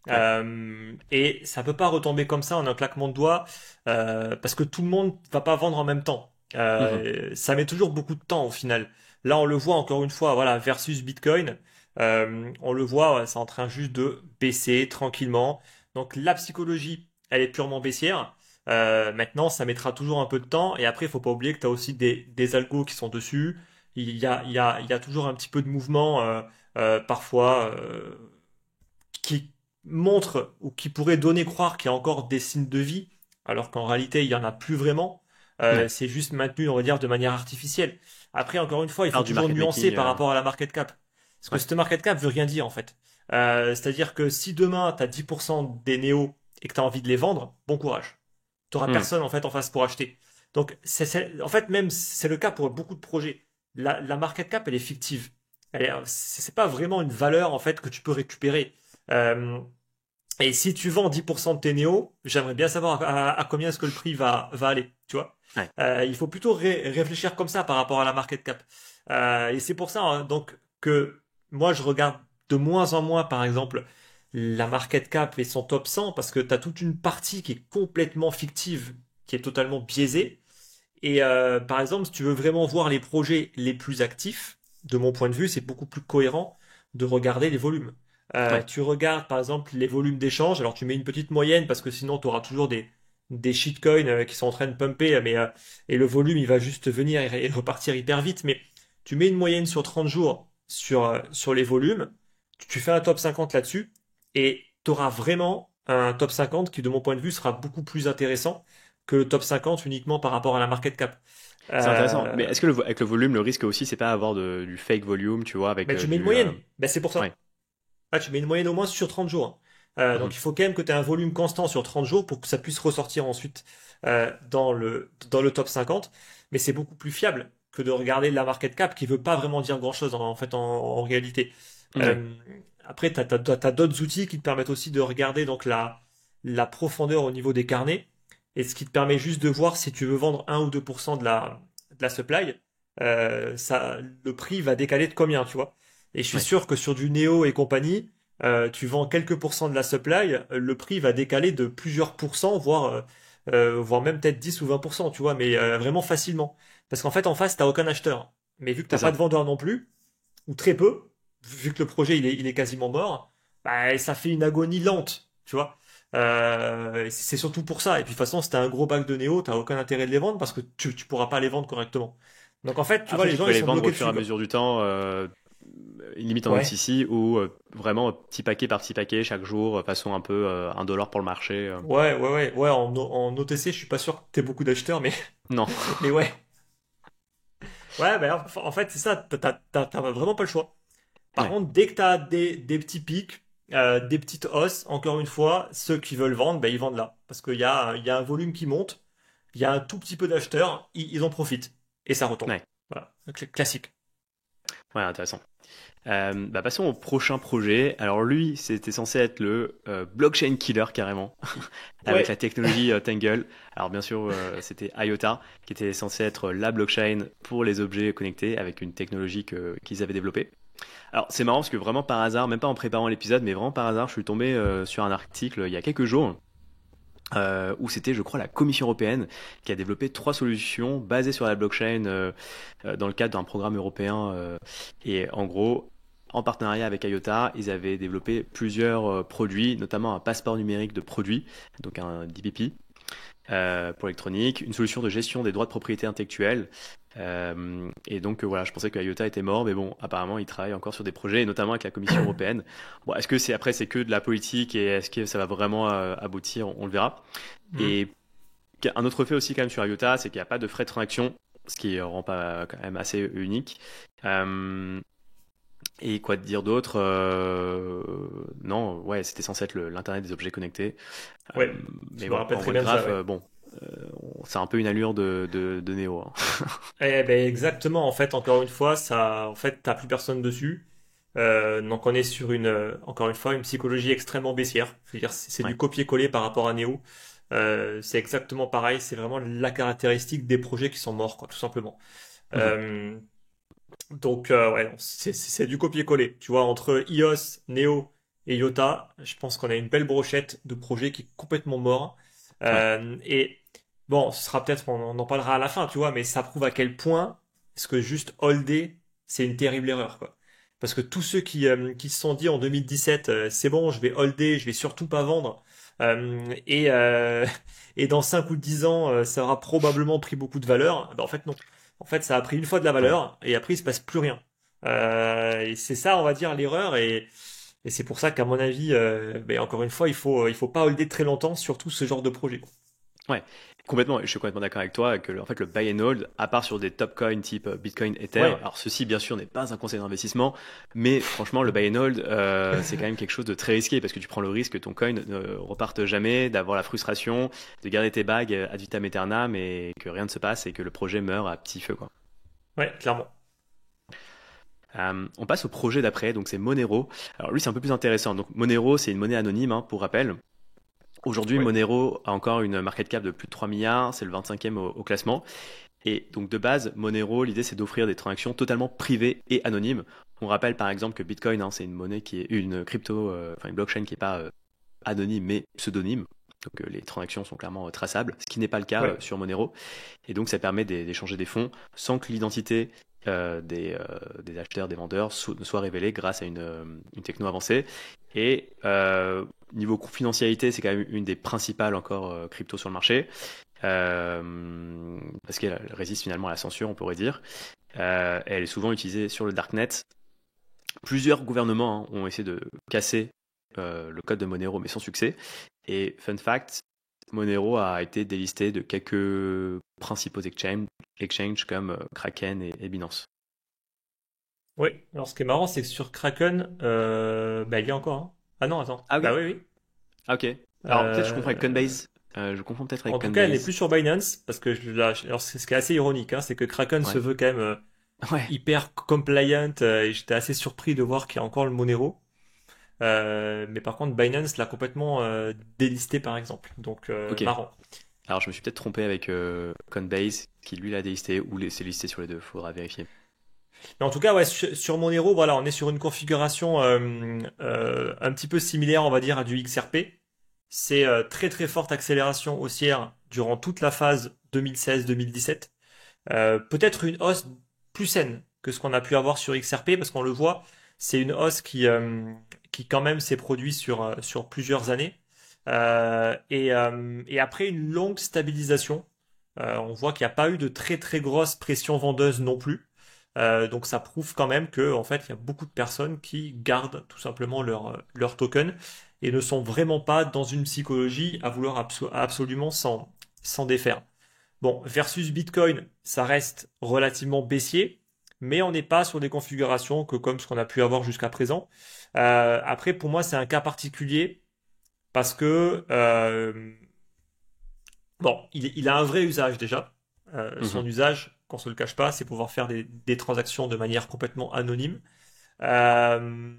Ouais. Et ça peut pas retomber comme ça en un claquement de doigts, parce que tout le monde va pas vendre en même temps. Mhm. Ça met toujours beaucoup de temps au final. Là, on le voit encore une fois, voilà, versus Bitcoin, on le voit, ouais, c'est en train juste de baisser tranquillement. Donc la psychologie, elle est purement baissière. Maintenant, ça mettra toujours un peu de temps. Et après, il faut pas oublier que tu as aussi des algos qui sont dessus. Il y a toujours un petit peu de mouvement, parfois, qui montre ou qui pourrait donner croire qu'il y a encore des signes de vie, alors qu'en réalité, il y en a plus vraiment. Ouais. C'est juste maintenu, on va dire, de manière artificielle. Après, encore une fois, il faut Faire du toujours market nuancer making. par rapport à la market cap. Parce que Ouais. cette market cap veut rien dire, en fait. C'est-à-dire que si demain, tu as 10% des néos et que tu as envie de les vendre, bon courage. Tu n'auras Mhm. personne, en fait, en face pour acheter. Donc, en fait, même, c'est le cas pour beaucoup de projets. La market cap, elle est fictive. C'est pas vraiment une valeur, en fait, que tu peux récupérer. Euh, et si tu vends 10% de tes néos, j'aimerais bien savoir à combien est-ce que le prix va aller, tu vois. Ouais. Il faut plutôt réfléchir comme ça par rapport à la market cap. Et c'est pour ça, hein, donc, que moi je regarde de moins en moins, par exemple, la market cap et son top 100 parce que tu as toute une partie qui est complètement fictive, qui est totalement biaisée. Et par exemple, si tu veux vraiment voir les projets les plus actifs, de mon point de vue, c'est beaucoup plus cohérent de regarder les volumes. Ouais. Tu regardes par exemple les volumes d'échange, alors tu mets une petite moyenne parce que sinon tu auras toujours des shitcoins qui sont en train de pumper, et le volume il va juste venir et repartir hyper vite. Mais tu mets une moyenne sur 30 jours sur les volumes, tu fais un top 50 là-dessus et tu auras vraiment un top 50 qui, de mon point de vue, sera beaucoup plus intéressant que le top 50 uniquement par rapport à la market cap. C'est intéressant. Mais Euh, est-ce que avec le volume, le risque aussi, c'est pas avoir du fake volume, tu vois, avec mais tu mets une du. moyenne. Ben, c'est pour Ouais. ça. Ah, tu mets une moyenne au moins sur 30 jours. Mhm. Donc il faut quand même que tu aies un volume constant sur 30 jours pour que ça puisse ressortir ensuite dans le top 50. Mais c'est beaucoup plus fiable que de regarder la market cap qui veut pas vraiment dire grand-chose en fait en réalité. Ouais. Euh, Après, tu as d'autres outils qui te permettent aussi de regarder donc la profondeur au niveau des carnets et ce qui te permet juste de voir si tu veux vendre 1 ou 2% de la supply, le prix va décaler de combien, tu vois. Et je suis Ouais. sûr que sur du Neo et compagnie, tu vends quelques pourcents de la supply, le prix va décaler de plusieurs pourcents, voire même peut-être 10 ou 20%, tu vois, mais vraiment facilement. Parce qu'en fait, en face, t'as aucun acheteur. Mais vu que C'est t'as pas de ça. vendeur non plus, ou très peu, vu que le projet il est quasiment mort, bah, ça fait une agonie lente, tu vois. C'est surtout pour ça. Et puis de toute façon, si t'as un gros bac de Néo, t'as aucun intérêt de les vendre parce que tu pourras pas les vendre correctement. Donc en fait, tu vois, Après, les tu gens pourrais ils les sont vendre au bloqués fur et dessus, à quoi. mesure du temps, limite en Ouais. OTC ou vraiment petit paquet par petit paquet chaque jour, façon un peu $1 pour le marché. Ouais, en OTC, je suis pas sûr que t'aies beaucoup d'acheteurs, mais, Non. mais ouais. Ouais, bah, en fait, c'est ça, t'as vraiment pas le choix. Par Ouais. contre, dès que t'as des petits pics, des petites hausses, encore une fois, ceux qui veulent vendre, ben, ils vendent là. Parce qu'il y a un volume qui monte, il y a un tout petit peu d'acheteurs, ils en profitent. Et ça retombe. Ouais. Voilà, classique. Ouais, intéressant. Bah, passons au prochain projet. Alors lui, c'était censé être le blockchain killer carrément, avec la Ouais, technologie Tangle. Alors bien sûr, c'était IOTA, qui était censé être la blockchain pour les objets connectés, avec une technologie qu'ils avaient développée. Alors c'est marrant parce que vraiment par hasard, même pas en préparant l'épisode, mais vraiment par hasard, je suis tombé sur un article il y a quelques jours. Où c'était, je crois, la Commission européenne qui a développé 3 solutions basées sur la blockchain dans le cadre d'un programme européen. Et en gros, en partenariat avec IOTA, ils avaient développé plusieurs produits, notamment un passeport numérique de produits, donc un DPP, pour l'électronique, une solution de gestion des droits de propriété intellectuelle. Et donc voilà, je pensais que IOTA était mort, mais bon, apparemment, ils travaillent encore sur des projets, et notamment avec la Commission européenne. Bon, est-ce que c'est que de la politique et est-ce que ça va vraiment aboutir? On le verra. Hmm. Et un autre fait aussi quand même sur IOTA, c'est qu'il n'y a pas de frais de transaction, ce qui rend pas quand même assez unique. Euh, et quoi te dire d'autre? Non, ouais, c'était censé être l'internet des objets connectés. Euh, Ouais, mais je me bon, rappelle en très voie de bien de ça, graphe, ouais. bon. c'est un peu une allure de Neo, hein. Eh ben exactement, en fait, encore une fois, ça, en fait, t'as plus personne dessus. Donc on est sur encore une fois, une psychologie extrêmement baissière. Je veux dire, c'est Ouais. du copier-coller par rapport à Neo. C'est exactement pareil. C'est vraiment la caractéristique des projets qui sont morts, quoi, tout simplement. Mhm. Euh, donc ouais, non, c'est du copier-coller. Tu vois, entre iOS, Neo et Iota, je pense qu'on a une belle brochette de projets qui est complètement mort. Ouais. Et bon, ce sera peut-être, on en parlera à la fin, tu vois, mais ça prouve à quel point est-ce que juste holder, c'est une terrible erreur, quoi. Parce que tous ceux qui se sont dit en 2017, c'est bon, je vais holder, je vais surtout pas vendre, et dans 5 ou 10 ans, ça aura probablement pris beaucoup de valeur. Ben, en fait, non. En fait, ça a pris une fois de la Ouais. valeur et après, il se passe plus rien. Et c'est ça, on va dire, l'erreur. Et c'est pour ça qu'à mon avis, ben, encore une fois, il faut pas holder très longtemps, surtout ce genre de projet, quoi. Ouais, complètement. Je suis complètement d'accord avec toi que en fait le buy and hold, à part sur des top coins type Bitcoin, Ether, Ouais, alors ceci bien sûr n'est pas un conseil d'investissement, mais franchement le buy and hold c'est quand même quelque chose de très risqué parce que tu prends le risque que ton coin ne reparte jamais, d'avoir la frustration, de garder tes bagues ad vitam aeternam et que rien ne se passe et que le projet meurt à petit feu quoi. ouais, clairement. On passe au projet d'après, donc c'est Monero. Alors lui c'est un peu plus intéressant. Donc Monero c'est une monnaie anonyme hein, pour rappel. Aujourd'hui, Ouais, Monero a encore une market cap de plus de 3 milliards, c'est le 25e au classement. Et donc de base, Monero, l'idée c'est d'offrir des transactions totalement privées et anonymes. On rappelle par exemple que Bitcoin, hein, c'est une monnaie qui est une crypto, enfin une blockchain qui n'est pas anonyme mais pseudonyme. Donc les transactions sont clairement traçables, ce qui n'est pas le cas ouais. sur Monero. Et donc ça permet d'échanger des fonds sans que l'identité des acheteurs, des vendeurs ne soit révélée grâce à une techno avancée. Et niveau confidentialité, c'est quand même une des principales encore crypto sur le marché. Parce qu'elle résiste finalement à la censure, on pourrait dire. Elle est souvent utilisée sur le darknet. Plusieurs gouvernements hein, ont essayé de casser le code de Monero, mais sans succès. Et fun fact, Monero a été délisté de quelques principaux exchanges comme Kraken et Binance. Ouais. Alors, ce qui est marrant, c'est que sur Kraken, bah, il y a encore, hein. Ah non, attends. Ah Bah ok, oui, oui. ah, ok. Alors peut-être je confonds avec Euh, Coinbase. Je confonds peut-être En avec tout cas, elle n'est Coinbase. plus sur Binance parce que alors, ce qui est assez ironique, hein, c'est que Kraken se Ouais. veut quand même Ouais. hyper compliant, et j'étais assez surpris de voir qu'il y a encore le Monero. Mais par contre, Binance l'a complètement délisté, par exemple. Donc, Ok. marrant. Alors je me suis peut-être trompé avec Coinbase qui lui l'a délisté ou c'est listé sur les deux. Faudra vérifier. Mais en tout cas, ouais, sur Monero, voilà, on est sur une configuration un petit peu similaire, on va dire, à du XRP. C'est très très forte accélération haussière durant toute la phase 2016-2017. Peut-être une hausse plus saine que ce qu'on a pu avoir sur XRP, parce qu'on le voit, c'est une hausse qui quand même s'est produite sur plusieurs années. Et après une longue stabilisation, on voit qu'il n'y a pas eu de très très grosse pression vendeuse non plus. Donc ça prouve quand même que en fait il y a beaucoup de personnes qui gardent tout simplement leur token et ne sont vraiment pas dans une psychologie à vouloir absolument s'en défaire. Bon, versus Bitcoin, ça reste relativement baissier, mais on n'est pas sur des configurations que comme ce qu'on a pu avoir jusqu'à présent. Après, pour moi, c'est un cas particulier parce que bon, il a un vrai usage déjà. Son Mhm. usage, qu'on se le cache pas, c'est pouvoir faire des transactions de manière complètement anonyme. Euh,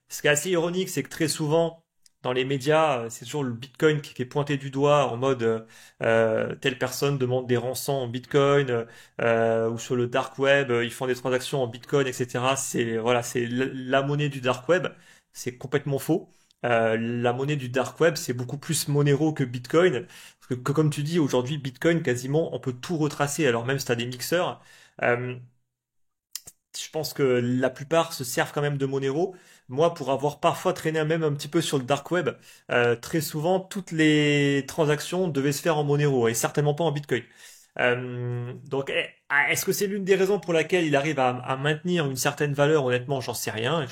Ce qui est assez ironique, c'est que très souvent, dans les médias, c'est toujours le Bitcoin qui est pointé du doigt en mode telle personne demande des rançons en Bitcoin, ou sur le dark web, ils font des transactions en Bitcoin, etc. C'est voilà, c'est la monnaie du dark web. C'est complètement faux. La monnaie du dark web, c'est beaucoup plus Monero que Bitcoin. Parce que comme tu dis, aujourd'hui, Bitcoin, quasiment, on peut tout retracer. Alors même si tu as des mixeurs, euh, je pense que la plupart se servent quand même de Monero. Moi, pour avoir parfois traîné même un petit peu sur le dark web, très souvent, toutes les transactions devaient se faire en Monero et certainement pas en Bitcoin. Donc, est-ce que c'est l'une des raisons pour laquelle il arrive à maintenir une certaine valeur? Honnêtement, j'en sais rien.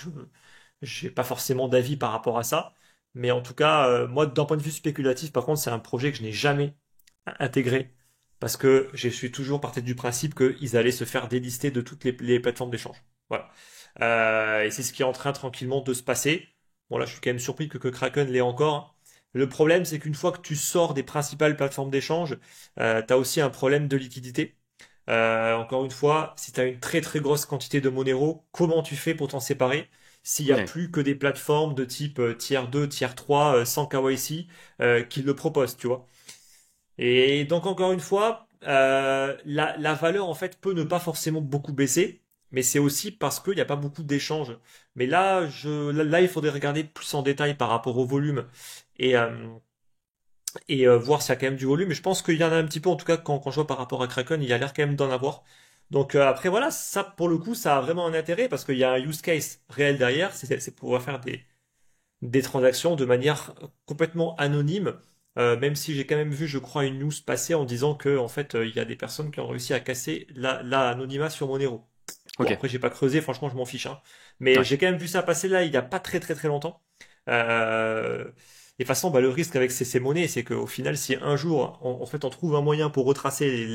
Je n'ai pas forcément d'avis par rapport à ça. Mais en tout cas, moi, d'un point de vue spéculatif, par contre, c'est un projet que je n'ai jamais intégré parce que je suis toujours parti du principe qu'ils allaient se faire délister de toutes les plateformes d'échange. Voilà. Et c'est ce qui est en train tranquillement de se passer. Bon là, je suis quand même surpris que Kraken l'ait encore, Le problème, c'est qu'une fois que tu sors des principales plateformes d'échange, tu as aussi un problème de liquidité. Encore une fois, si tu as une très très grosse quantité de Monero, comment tu fais pour t'en séparer s'il n'y a Ouais, plus que des plateformes de type tier 2, tier 3, sans KYC qui le proposent, tu vois? Et donc encore une fois, la valeur en fait peut ne pas forcément beaucoup baisser, mais c'est aussi parce qu'il n'y a pas beaucoup d'échanges. Mais là, il faudrait regarder plus en détail par rapport au volume et, voir s'il y a quand même du volume. Mais je pense qu'il y en a un petit peu, en tout cas quand je vois par rapport à Kraken, il y a l'air quand même d'en avoir. Donc après voilà, ça pour le coup, ça a vraiment un intérêt parce qu'il y a un use case réel derrière, c'est pouvoir faire des transactions de manière complètement anonyme, même si j'ai quand même vu, je crois, une news passer en disant que en fait, il y a des personnes qui ont réussi à casser l'anonymat sur Monero. Bon, ok, après, j'ai pas creusé, franchement, je m'en fiche, hein. Mais ouais, j'ai quand même vu ça passer là, il y a pas très très très longtemps. Et de toute façon, bah, le risque avec ces monnaies, c'est qu'au final, si un jour, en fait, on trouve un moyen pour retracer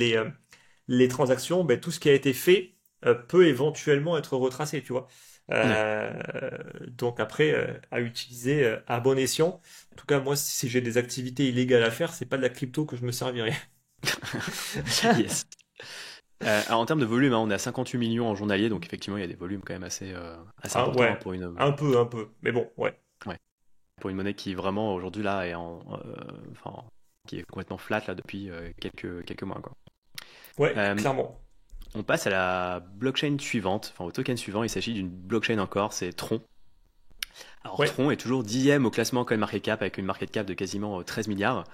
les transactions, ben, tout ce qui a été fait peut éventuellement être retracé, tu vois. ouais. Euh, donc après, à utiliser à bon escient. En tout cas, moi, si j'ai des activités illégales à faire, c'est pas de la crypto que je me servirai. Yes. Alors en termes de volume, hein, on est à 58 millions en journalier, donc effectivement, il y a des volumes quand même assez Ah, importants, hein, ouais, pour un peu. Mais bon, ouais. ouais, pour une monnaie qui vraiment aujourd'hui là enfin, qui est complètement flat là depuis quelques mois, quoi. Ouais, Euh, clairement. on passe à la blockchain suivante, enfin au token suivant. Il s'agit d'une blockchain encore, c'est Tron. Alors Ouais. Tron est toujours 10e au classement CoinMarketCap avec une market cap de quasiment 13 milliards.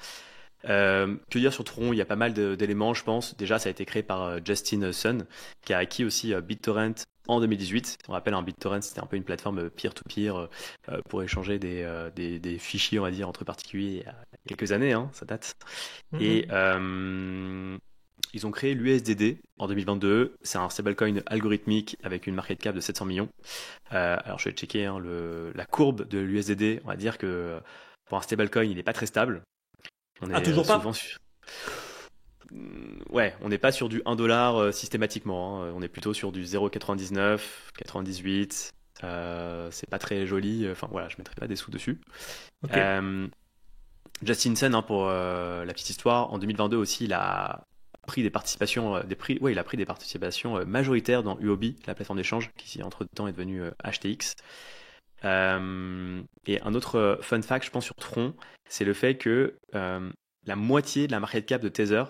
Que dire sur Tron? Il y a pas mal d'éléments, je pense. Déjà, ça a été créé par Justin Sun, qui a acquis aussi BitTorrent en 2018. On rappelle, un BitTorrent, c'était un peu une plateforme peer-to-peer pour échanger des fichiers, on va dire, entre particuliers il y a quelques années, hein, ça date. Et Mhm. ils ont créé l'USDD en 2022. C'est un stablecoin algorithmique avec une market cap de 700 millions. Alors, je vais checker, hein, la courbe de l'USDD. On va dire que pour un stablecoin, il n'est pas très stable. On Ah, est toujours souvent pas? sur... Ouais, on n'est pas sur du 1 dollar systématiquement, hein. On est plutôt sur du 0,99, 98. C'est pas très joli. Enfin voilà, je mettrai pas des sous dessus. Ok. Euh, Justin Sun, hein, pour la petite histoire, en 2022 aussi, il a pris des participations, ouais, il a pris des participations majoritaires dans Huobi, la plateforme d'échange, qui entre-temps est devenue HTX. Et un autre fun fact, je pense, sur Tron, c'est le fait que la moitié de la market cap de Tether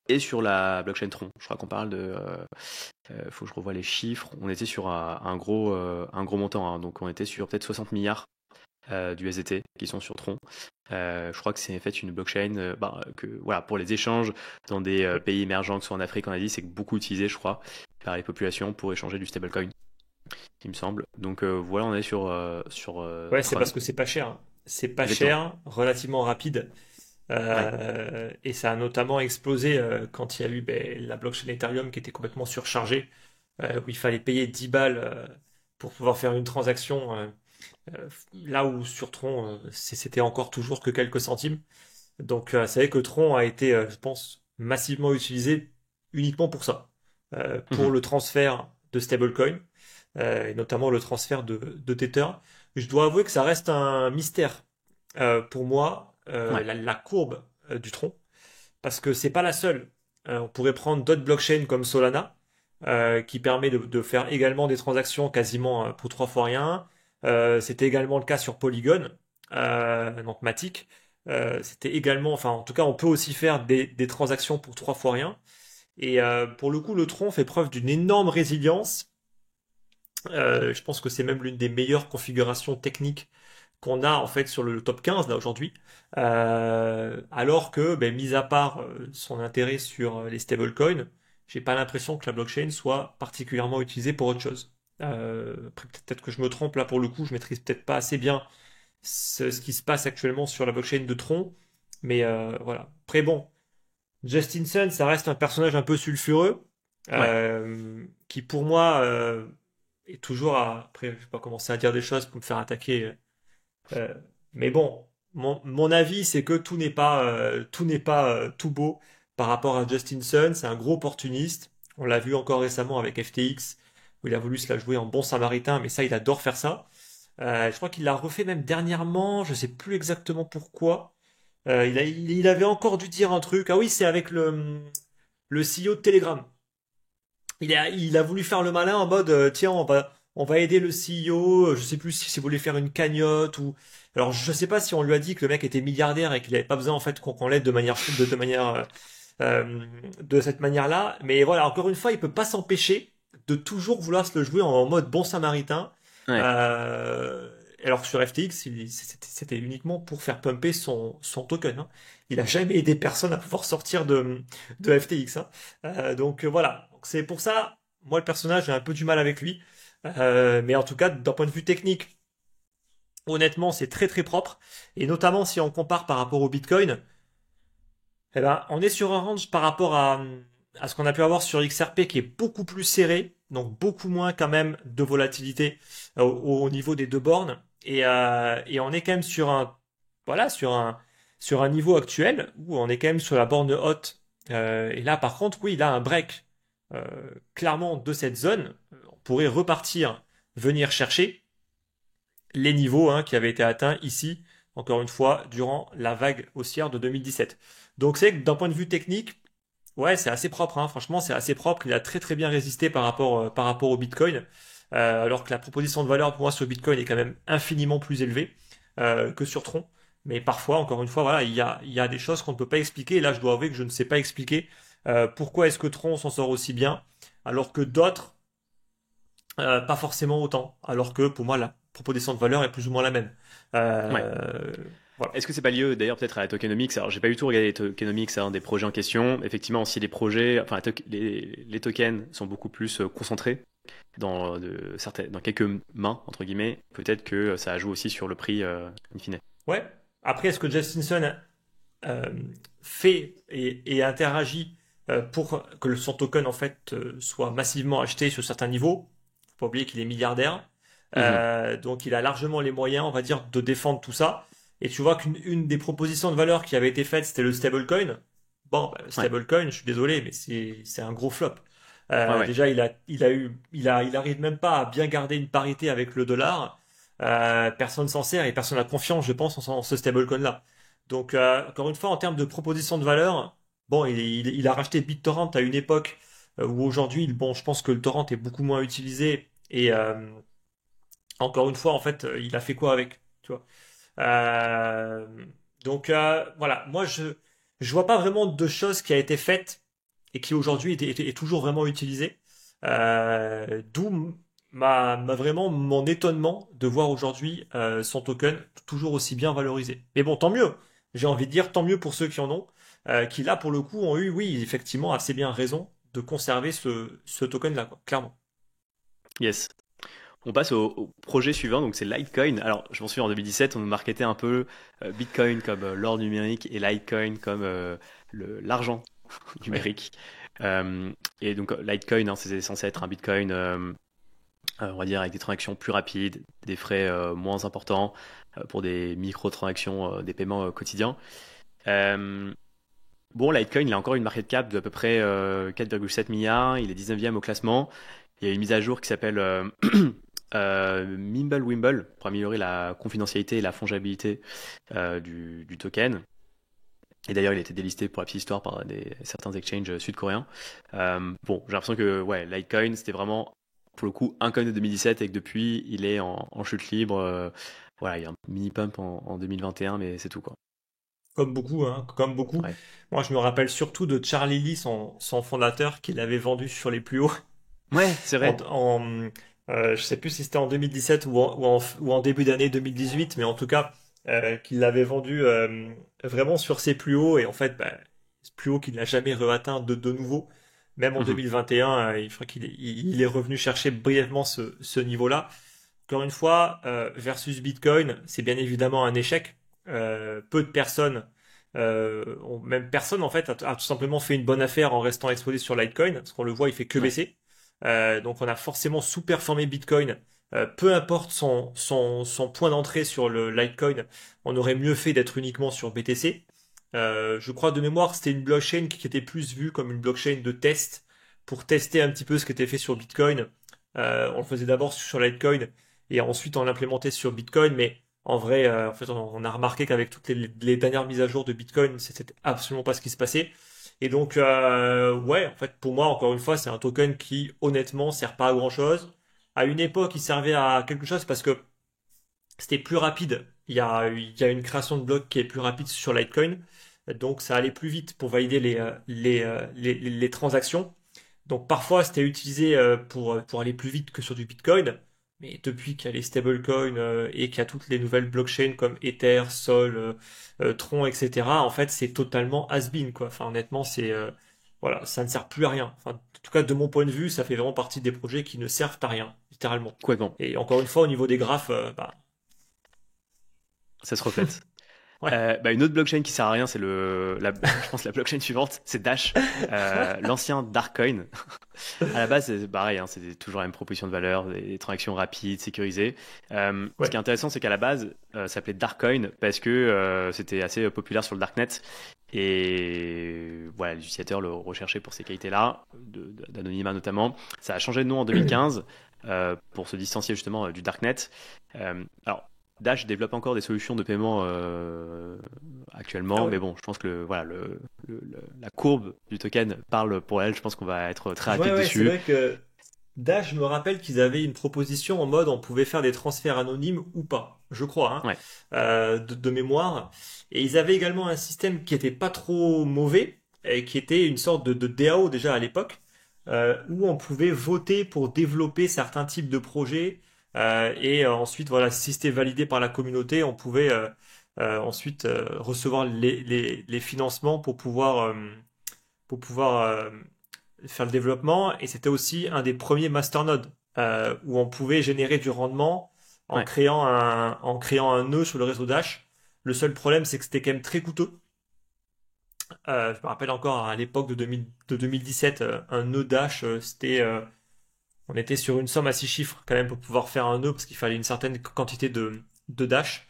est sur la blockchain Tron. Je crois qu'on parle de... faut que je revoie les chiffres. On était sur un gros montant, hein. Donc on était sur peut-être 60 milliards d'USDT qui sont sur Tron. Je crois que c'est en fait une blockchain voilà, pour les échanges dans des pays émergents, que ce soit en Afrique, on a dit, c'est beaucoup utilisé, je crois, par les populations pour échanger du stablecoin, il me semble. Donc voilà, on est sur Ouais, c'est Tron. parce que c'est pas cher, hein. C'est pas Exactement. cher, relativement rapide. Ouais. Et ça a notamment explosé quand il y a eu ben, la blockchain Ethereum qui était complètement surchargée, où il fallait payer 10 balles pour pouvoir faire une transaction, là où sur Tron, c'était encore toujours que quelques centimes. Donc c'est vrai que Tron a été, je pense, massivement utilisé uniquement pour ça, pour Mhm. le transfert de stablecoin, et notamment le transfert de Tether. Je dois avouer que ça reste un mystère pour moi, Ouais. la courbe du tronc, parce que c'est pas la seule. On pourrait prendre d'autres blockchains comme Solana, qui permet de faire également des transactions quasiment pour trois fois rien. C'était également le cas sur Polygon, donc Matic. C'était également, enfin en tout cas, on peut aussi faire des transactions pour trois fois rien. Et pour le coup, le tronc fait preuve d'une énorme résilience. Je pense que c'est même l'une des meilleures configurations techniques qu'on a en fait sur le top 15 là aujourd'hui. Alors que, ben, mis à part son intérêt sur les stablecoins, j'ai pas l'impression que la blockchain soit particulièrement utilisée pour autre chose. Après, peut-être que je me trompe là pour le coup, je maîtrise peut-être pas assez bien ce qui se passe actuellement sur la blockchain de Tron, mais voilà. Après bon, Justin Sun, ça reste un personnage un peu sulfureux, Ouais. qui pour moi est toujours à... Après, je vais pas commencer à dire des choses pour me faire attaquer. Euh, mais bon, mon avis, c'est que tout n'est pas tout beau par rapport à Justin Sun. C'est un gros opportuniste. On l'a vu encore récemment avec FTX, où il a voulu se la jouer en bon samaritain, mais ça, il adore faire ça. Je crois qu'il l'a refait même dernièrement, je sais plus exactement pourquoi. Il avait encore dû dire un truc. Ah oui, c'est avec le CEO de Telegram. Il a voulu faire le malin en mode, tiens, on va aider le CEO. Je sais plus si voulait faire une cagnotte ou. Alors, je sais pas si on lui a dit que le mec était milliardaire et qu'il avait pas besoin en fait qu'on l'aide de cette manière-là. Mais voilà, encore une fois, il peut pas s'empêcher de toujours vouloir se le jouer en mode bon samaritain. Ouais. Alors que sur FTX, c'était uniquement pour faire pumper son token, hein. Il a jamais aidé personne à pouvoir sortir de FTX, hein. Donc voilà. Donc, c'est pour ça, moi le personnage, j'ai un peu du mal avec lui. Mais en tout cas, d'un point de vue technique, honnêtement, c'est très très propre. Et notamment si on compare par rapport au Bitcoin, eh ben, on est sur un range par rapport à ce qu'on a pu avoir sur XRP qui est beaucoup plus serré, donc beaucoup moins quand même de volatilité au niveau des deux bornes. Et on est quand même voilà, sur un niveau actuel où on est quand même sur la borne haute. Et là, par contre, oui, il a un break euh, clairement de cette zone. On pourrait repartir, venir chercher les niveaux, hein, qui avaient été atteints ici, encore une fois, durant la vague haussière de 2017. Donc c'est que d'un point de vue technique, ouais, c'est assez propre, hein. Franchement, c'est assez propre. Il a très très bien résisté par rapport au Bitcoin, alors que la proposition de valeur pour moi sur Bitcoin est quand même infiniment plus élevée que sur Tron. Mais parfois, encore une fois, voilà, il y a des choses qu'on ne peut pas expliquer. Et là, je dois avouer que je ne sais pas expliquer pourquoi est-ce que Tron s'en sort aussi bien, alors que d'autres, pas forcément autant. Alors que pour moi, la proposition de valeur est plus ou moins la même. Ouais. Euh, voilà. Est-ce que c'est pas lié d'ailleurs peut-être à la tokenomics? Alors j'ai pas du tout regardé les tokenomics, hein, des projets en question. Effectivement, si les projets, enfin les tokens sont beaucoup plus concentrés dans quelques mains entre guillemets, peut-être que ça joue aussi sur le prix in fine. Ouais. Après, est-ce que Justinson euh, fait et interagit pour que son token en fait soit massivement acheté sur certains niveaux? Faut pas oublier qu'il est milliardaire. Mhm. Donc il a largement les moyens, on va dire, de défendre tout ça. Et tu vois qu'une des propositions de valeur qui avait été faite, c'était le stablecoin. Bon, bah, le Ouais, stablecoin, je suis désolé, mais c'est un gros flop. ouais, ouais. Déjà, il arrive même pas à bien garder une parité avec le dollar. Personne s'en sert et personne n'a confiance, je pense, en ce stablecoin-là. Donc, encore une fois, en termes de proposition de valeur, bon, il a racheté BitTorrent à une époque où aujourd'hui, bon, je pense que le torrent est beaucoup moins utilisé et encore une fois, en fait, il a fait quoi avec, tu vois? Euh, donc voilà, moi je vois pas vraiment de choses qui a été faite et qui aujourd'hui est toujours vraiment utilisée. D'où vraiment mon étonnement de voir aujourd'hui son token toujours aussi bien valorisé. Mais bon, tant mieux. J'ai envie de dire tant mieux pour ceux qui en ont, qui là pour le coup ont eu, oui, effectivement, assez bien raison de conserver ce token-là, quoi, clairement. Yes. On passe au projet suivant, donc c'est Litecoin. Alors, je m'en souviens en 2017, on nous marketait un peu Bitcoin comme l'or numérique et Litecoin comme l'argent Ouais. numérique. Et donc Litecoin, hein, c'est censé être un Bitcoin, on va dire, avec des transactions plus rapides, des frais moins importants pour des micro-transactions, des paiements quotidiens. Euh, bon, Litecoin, il a encore une market cap d'à peu près 4,7 milliards. Il est 19e au classement. Il y a une mise à jour qui s'appelle Mimblewimble pour améliorer la confidentialité et la fongibilité du token. Et d'ailleurs, il a été délisté pour la petite histoire par certains exchanges sud-coréens. Bon, j'ai l'impression que ouais, Litecoin, c'était vraiment pour le coup un coin de 2017 et que depuis, il est en chute libre. Voilà, il y a un mini pump en 2021, mais c'est tout quoi. Comme beaucoup, hein, comme beaucoup. Ouais, Moi, je me rappelle surtout de Charlie Lee, son fondateur, qui l'avait vendu sur les plus hauts. ouais, c'est En, vrai. en, je sais plus si c'était en 2017 ou en début d'année 2018, mais en tout cas, qu'il l'avait vendu vraiment sur ses plus hauts. Et en fait, bah, ce plus haut qu'il n'a jamais re-atteint de nouveau. Même en Mhm. 2021, je crois qu'il est revenu chercher brièvement ce niveau-là. Encore une fois, versus Bitcoin, c'est bien évidemment un échec. Peu de personnes, même personne en fait, a tout simplement fait une bonne affaire en restant exposé sur Litecoin, parce qu'on le voit, il fait que Ouais. baisser. Donc on a forcément sous-performé Bitcoin. Peu importe son point d'entrée sur le Litecoin, on aurait mieux fait d'être uniquement sur BTC. Je crois de mémoire, c'était une blockchain qui était plus vue comme une blockchain de test pour tester un petit peu ce qui était fait sur Bitcoin. On le faisait d'abord sur Litecoin et ensuite on l'implémentait sur Bitcoin, mais En vrai, en fait, on a remarqué qu'avec toutes les dernières mises à jour de Bitcoin, c'était absolument pas ce qui se passait. Et donc, ouais, en fait, pour moi, encore une fois, c'est un token qui, honnêtement, sert pas à grand-chose. À une époque, il servait à quelque chose parce que c'était plus rapide. Il y a une création de bloc qui est plus rapide sur Litecoin. Donc, ça allait plus vite pour valider les transactions. Donc, parfois, c'était utilisé pour aller plus vite que sur du Bitcoin. Mais depuis qu'il y a les stablecoins et qu'il y a toutes les nouvelles blockchains comme Ether, Sol, Tron, etc., en fait, c'est totalement has-been, quoi. Enfin, honnêtement, voilà, ça ne sert plus à rien. Enfin, en tout cas, de mon point de vue, ça fait vraiment partie des projets qui ne servent à rien, littéralement. Complètement. Et encore une fois, au niveau des graphes, bah, Ça se reflète. ouais. Une autre blockchain qui sert à rien, je pense la blockchain suivante, c'est Dash, l'ancien Darkcoin. À la base, c'est pareil, hein, c'est toujours la même proposition de valeur, des transactions rapides, sécurisées. Ce Ouais. qui est intéressant, c'est qu'à la base, ça s'appelait Darkcoin parce que c'était assez populaire sur le Darknet. Et voilà, les utilisateurs le recherchaient pour ces qualités-là, d'anonymat notamment. Ça a changé de nom en 2015 pour se distancier justement du Darknet. Alors, Dash développe encore des solutions de paiement Ah actuellement, ouais. mais bon, je pense que voilà, la courbe du token parle pour elle. Je pense qu'on va être très Ouais, rapide ouais, c'est dessus. vrai que Dash, je me rappelle qu'ils avaient une proposition en mode on pouvait faire des transferts anonymes ou pas, je crois, hein, Ouais, de mémoire. Et ils avaient également un système qui était pas trop mauvais, et qui était une sorte de DAO déjà à l'époque, où on pouvait voter pour développer certains types de projets. Et ensuite, voilà, si c'était validé par la communauté, on pouvait ensuite recevoir les financements pour pouvoir faire le développement. Et c'était aussi un des premiers masternodes où on pouvait générer du rendement ouais, en créant un nœud sur le réseau Dash. Le seul problème, c'est que c'était quand même très coûteux. Je me rappelle encore à l'époque de 2017, un nœud Dash, on était sur une somme à 6 chiffres quand même pour pouvoir faire un nœud parce qu'il fallait une certaine quantité de Dash.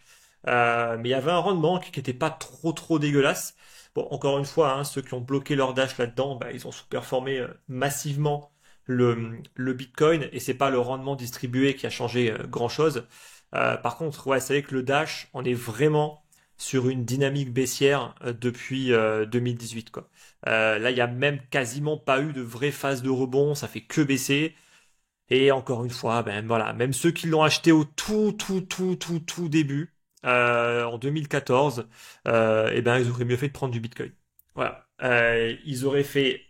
Mais il y avait un rendement qui n'était pas trop trop dégueulasse. Bon, encore une fois, hein, ceux qui ont bloqué leur Dash là-dedans, bah, ils ont sous-performé massivement le Bitcoin et c'est pas le rendement distribué qui a changé grand-chose. Par contre, ouais, c'est vrai que le Dash, on est vraiment sur une dynamique baissière depuis 2018, quoi. Là, il y a même quasiment pas eu de vraie phase de rebond, ça fait que baisser. Et encore une fois, ben voilà, même ceux qui l'ont acheté au tout début, en 2014, eh ben ils auraient mieux fait de prendre du Bitcoin. Voilà. Ils auraient fait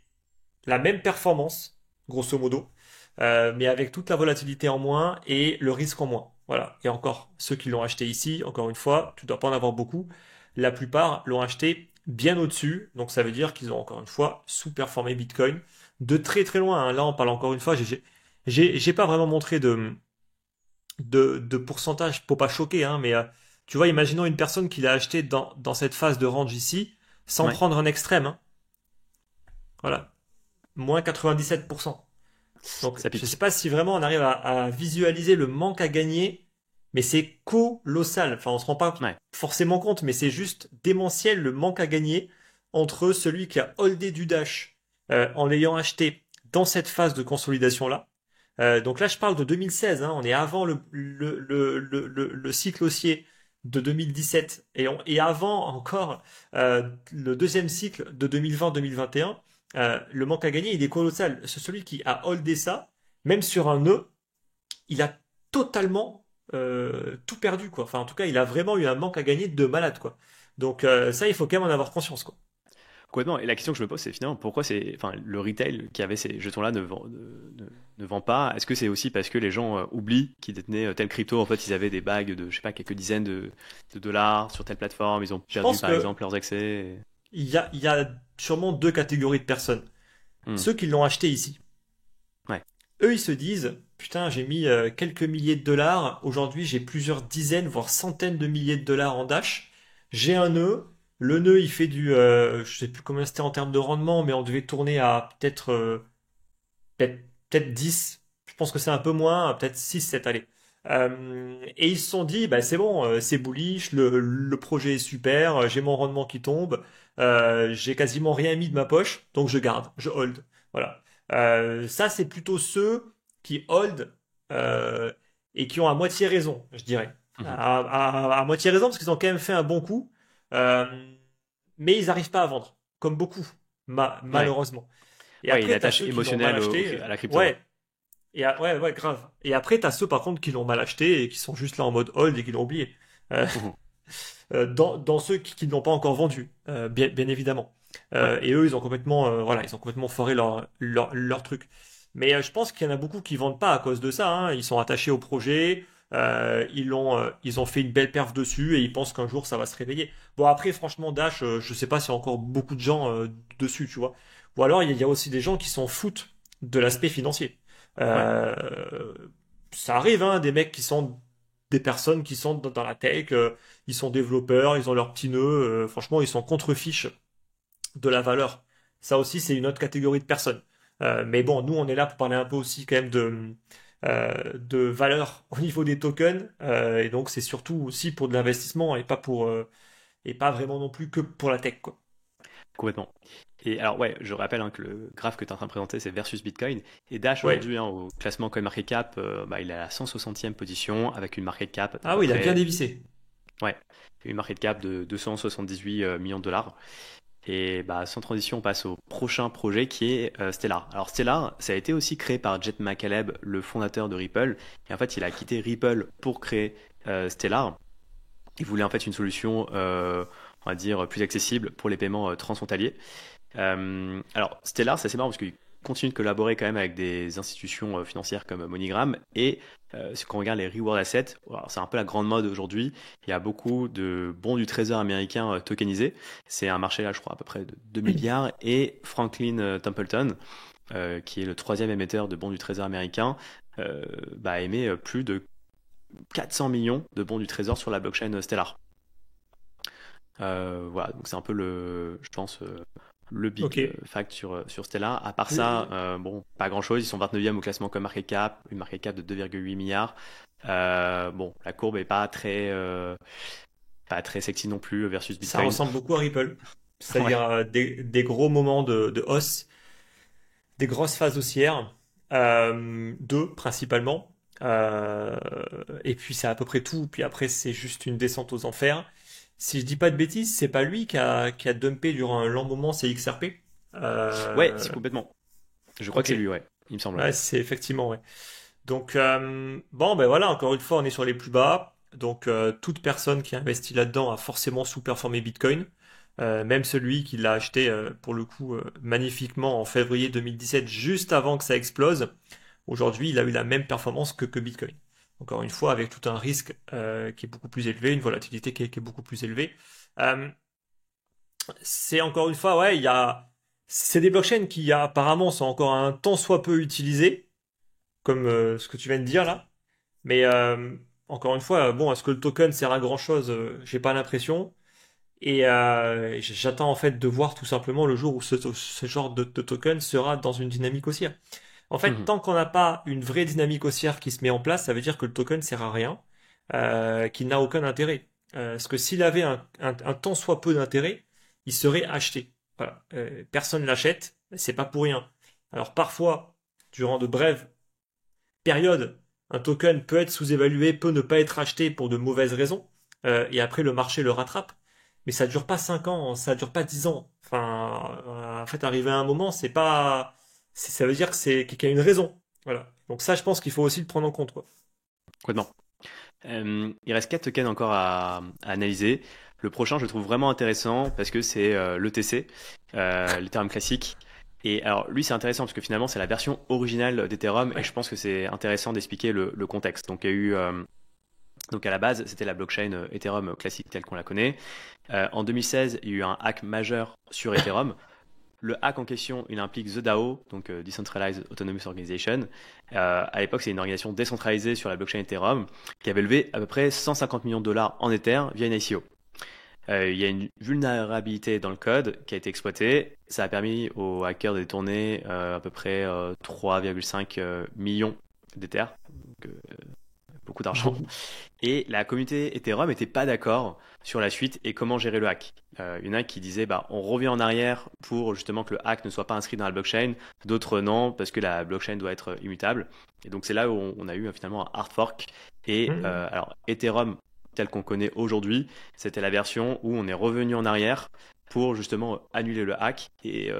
la même performance, grosso modo, mais avec toute la volatilité en moins et le risque en moins. Voilà. Et encore, ceux qui l'ont acheté ici, encore une fois, tu dois pas en avoir beaucoup. La plupart l'ont acheté bien au-dessus, donc ça veut dire qu'ils ont encore une fois sous-performé Bitcoin de très très loin, hein. Là, on parle encore une fois, j'ai pas vraiment montré de pourcentage pour pas choquer, hein, mais tu vois, imaginons une personne qui l'a acheté dans cette phase de range ici, sans ouais. prendre un extrême, hein. Voilà, moins 97%. Donc, Ça je sais pique. pas si vraiment on arrive à visualiser le manque à gagner, mais c'est colossal. Enfin, on se rend pas Ouais. forcément compte, mais c'est juste démentiel le manque à gagner entre celui qui a holdé du Dash en l'ayant acheté dans cette phase de consolidation-là. Donc là, je parle de 2016, hein, on est avant le cycle haussier de 2017 et avant encore le deuxième cycle de 2020-2021. Le manque à gagner, il est colossal. C'est celui qui a holdé ça, même sur un nœud, il a totalement tout perdu, quoi. Enfin, en tout cas, il a vraiment eu un manque à gagner de malade, quoi. Donc ça, il faut quand même en avoir conscience, quoi. Complètement. Et la question que je me pose, c'est finalement pourquoi le retail qui avait ces jetons-là ne vend pas. Est-ce que c'est aussi parce que les gens oublient qu'ils détenaient telle crypto? En fait, ils avaient des bagues de, je sais pas, quelques dizaines de dollars sur telle plateforme. Ils ont Je perdu, pense par que exemple, leurs accès. il y a sûrement deux catégories de personnes. Hmm. Ceux qui l'ont acheté ici. Ouais. Eux, ils se disent, putain, j'ai mis quelques milliers de dollars. Aujourd'hui, j'ai plusieurs dizaines, voire centaines de milliers de dollars en Dash. J'ai un nœud. Le nœud, il fait je sais plus combien c'était en termes de rendement, mais on devait tourner à peut-être 10. Je pense que c'est un peu moins, peut-être 6, 7, allez. Et ils se sont dit, bah, c'est bon, c'est bullish, le projet est super, j'ai mon rendement qui tombe, j'ai quasiment rien mis de ma poche, donc je garde, je hold. Voilà. Ça, c'est plutôt ceux qui hold et qui ont à moitié raison, je dirais. Mhm. À moitié raison, parce qu'ils ont quand même fait un bon coup, euh, mais ils n'arrivent pas à vendre, comme beaucoup, Ouais. malheureusement. Et Ouais, une après, tu as attache ceux qui l'ont mal émotionnelle acheté. à la crypto, ouais. Ouais, ouais, ouais, grave. Et après, tu as ceux, par contre, qui l'ont mal acheté et qui sont juste là en mode hold et qui l'ont oublié. Euh, Mhm. dans ceux qui ne l'ont pas encore vendu, bien évidemment. Ouais, Et eux, voilà, ils ont complètement foiré leur truc. Mais je pense qu'il y en a beaucoup qui vendent pas à cause de ça, hein. Ils sont attachés au projet, ils ont fait une belle perf dessus et ils pensent qu'un jour ça va se réveiller. Bon, après, franchement, Dash, je sais pas s'il y a encore beaucoup de gens dessus, tu vois. Ou alors, il y a aussi des gens qui s'en foutent de l'aspect financier. ouais. Euh, Ça arrive, hein, des personnes qui sont dans la tech, ils sont développeurs, ils ont leurs petits nœuds, franchement, ils sont contre-fiches de la valeur. Ça aussi, c'est une autre catégorie de personnes. Mais bon, nous, on est là pour parler un peu aussi quand même de valeur au niveau des tokens, et donc c'est surtout aussi pour de l'investissement et pas vraiment non plus que pour la tech, quoi. Complètement. Et alors, ouais, je rappelle hein, que le graphe que tu es en train de présenter, c'est versus Bitcoin. Et Dash, Ouais. aujourd'hui, hein, au classement CoinMarketCap, bah, il est à la 160e position avec une market cap d'à Ah peu oui, il a bien près, dévissé. ouais, une market cap de 278 millions de dollars. Et bah, sans transition, on passe au prochain projet qui est Stellar. Alors, Stellar, ça a été aussi créé par Jet McCaleb, le fondateur de Ripple. Et en fait, il a quitté Ripple pour créer Stellar. Il voulait en fait une solution, on va dire, plus accessible pour les paiements transfrontaliers. Alors, Stellar, c'est assez marrant parce qu'il continue de collaborer quand même avec des institutions financières comme MoneyGram. Et quand on regarde les reward assets, alors, c'est un peu la grande mode aujourd'hui. Il y a beaucoup de bons du trésor américain tokenisés. C'est un marché là, je crois, à peu près de 2 milliards. Et Franklin Templeton, qui est le troisième émetteur de bons du trésor américain, bah, émet plus de 400 millions de bons du trésor sur la blockchain Stellar. Voilà, donc c'est un peu je pense, le Ok. big fact sur Stellar. À part ça, Euh, bon, pas grand-chose. Ils sont 29e au classement comme market cap, une market cap de 2,8 milliards. Bon, la courbe est pas très sexy non plus versus Ça Bitcoin. ressemble beaucoup à Ripple. Ouais, C'est-à-dire des gros moments de hausse, des grosses phases haussières, deux principalement. Euh, et puis c'est à peu près tout. Puis après, c'est juste une descente aux enfers. Si je dis pas de bêtises, c'est pas lui qui a dumpé durant un long moment ses XRP. ouais, Euh, c'est complètement. Je crois que ok. c'est lui, ouais. Il me semble, ouais. Ouais, c'est effectivement, ouais. Donc, bon, ben voilà, encore une fois, on est sur les plus bas. Donc, toute personne qui investit là-dedans a forcément sous-performé Bitcoin. Même celui qui l'a acheté, pour le coup, magnifiquement en février 2017, juste avant que ça explose. Aujourd'hui, il a eu la même performance que Bitcoin. Encore une fois, avec tout un risque qui est beaucoup plus élevé, une volatilité qui est beaucoup plus élevée. Euh, c'est encore une fois, ouais, c'est des blockchains qui apparemment sont encore un tant soit peu utilisées comme ce que tu viens de dire là. Mais encore une fois, bon, est-ce que le token sert à grand chose? J'ai pas l'impression. Et j'attends en fait de voir tout simplement le jour où ce genre de token sera dans une dynamique haussière. En fait, Mhm. tant qu'on n'a pas une vraie dynamique haussière qui se met en place, ça veut dire que le token sert à rien, qu'il n'a aucun intérêt. Parce que s'il avait un tant soit peu d'intérêt, il serait acheté. Voilà. Personne l'achète, c'est pas pour rien. Alors parfois, durant de brèves période, un token peut être sous-évalué, peut ne pas être acheté pour de mauvaises raisons, et après le marché le rattrape. Mais ça dure pas 5 ans, ça dure pas 10 ans. Enfin, en fait, arrivé à un moment, c'est pas, ça veut dire que qu'il y a une raison. Voilà. Donc ça, je pense qu'il faut aussi le prendre en compte, quoi. Complètement. Il reste 4 tokens encore à analyser. Le prochain, je le trouve vraiment intéressant parce que c'est l'ETC, l'Ethereum classique. Et alors, lui, c'est intéressant parce que finalement, c'est la version originale d'Ethereum et Ouais. je pense que c'est intéressant d'expliquer le contexte. Donc, il y a eu, donc à la base, c'était la blockchain Ethereum classique telle qu'on la connaît. En 2016, il y a eu un hack majeur sur Ethereum. Le hack en question, il implique The DAO, donc Decentralized Autonomous Organization. À l'époque, c'est une organisation décentralisée sur la blockchain Ethereum qui avait levé à peu près 150 millions de dollars en Ether via une ICO. Il y a une vulnérabilité dans le code qui a été exploitée. Ça a permis aux hackers de détourner à peu près 3,5 millions d'Ether, donc beaucoup d'argent. Beaucoup. Et la communauté Ethereum n'était pas d'accord sur la suite et comment gérer le hack. Il y en a qui disaient bah, on revient en arrière pour justement que le hack ne soit pas inscrit dans la blockchain, d'autres non, parce que la blockchain doit être immutable. Et donc c'est là où on a eu finalement un hard fork. Et Mmh. alors Ethereum tel qu'on connaît aujourd'hui, c'était la version où on est revenu en arrière pour justement annuler le hack et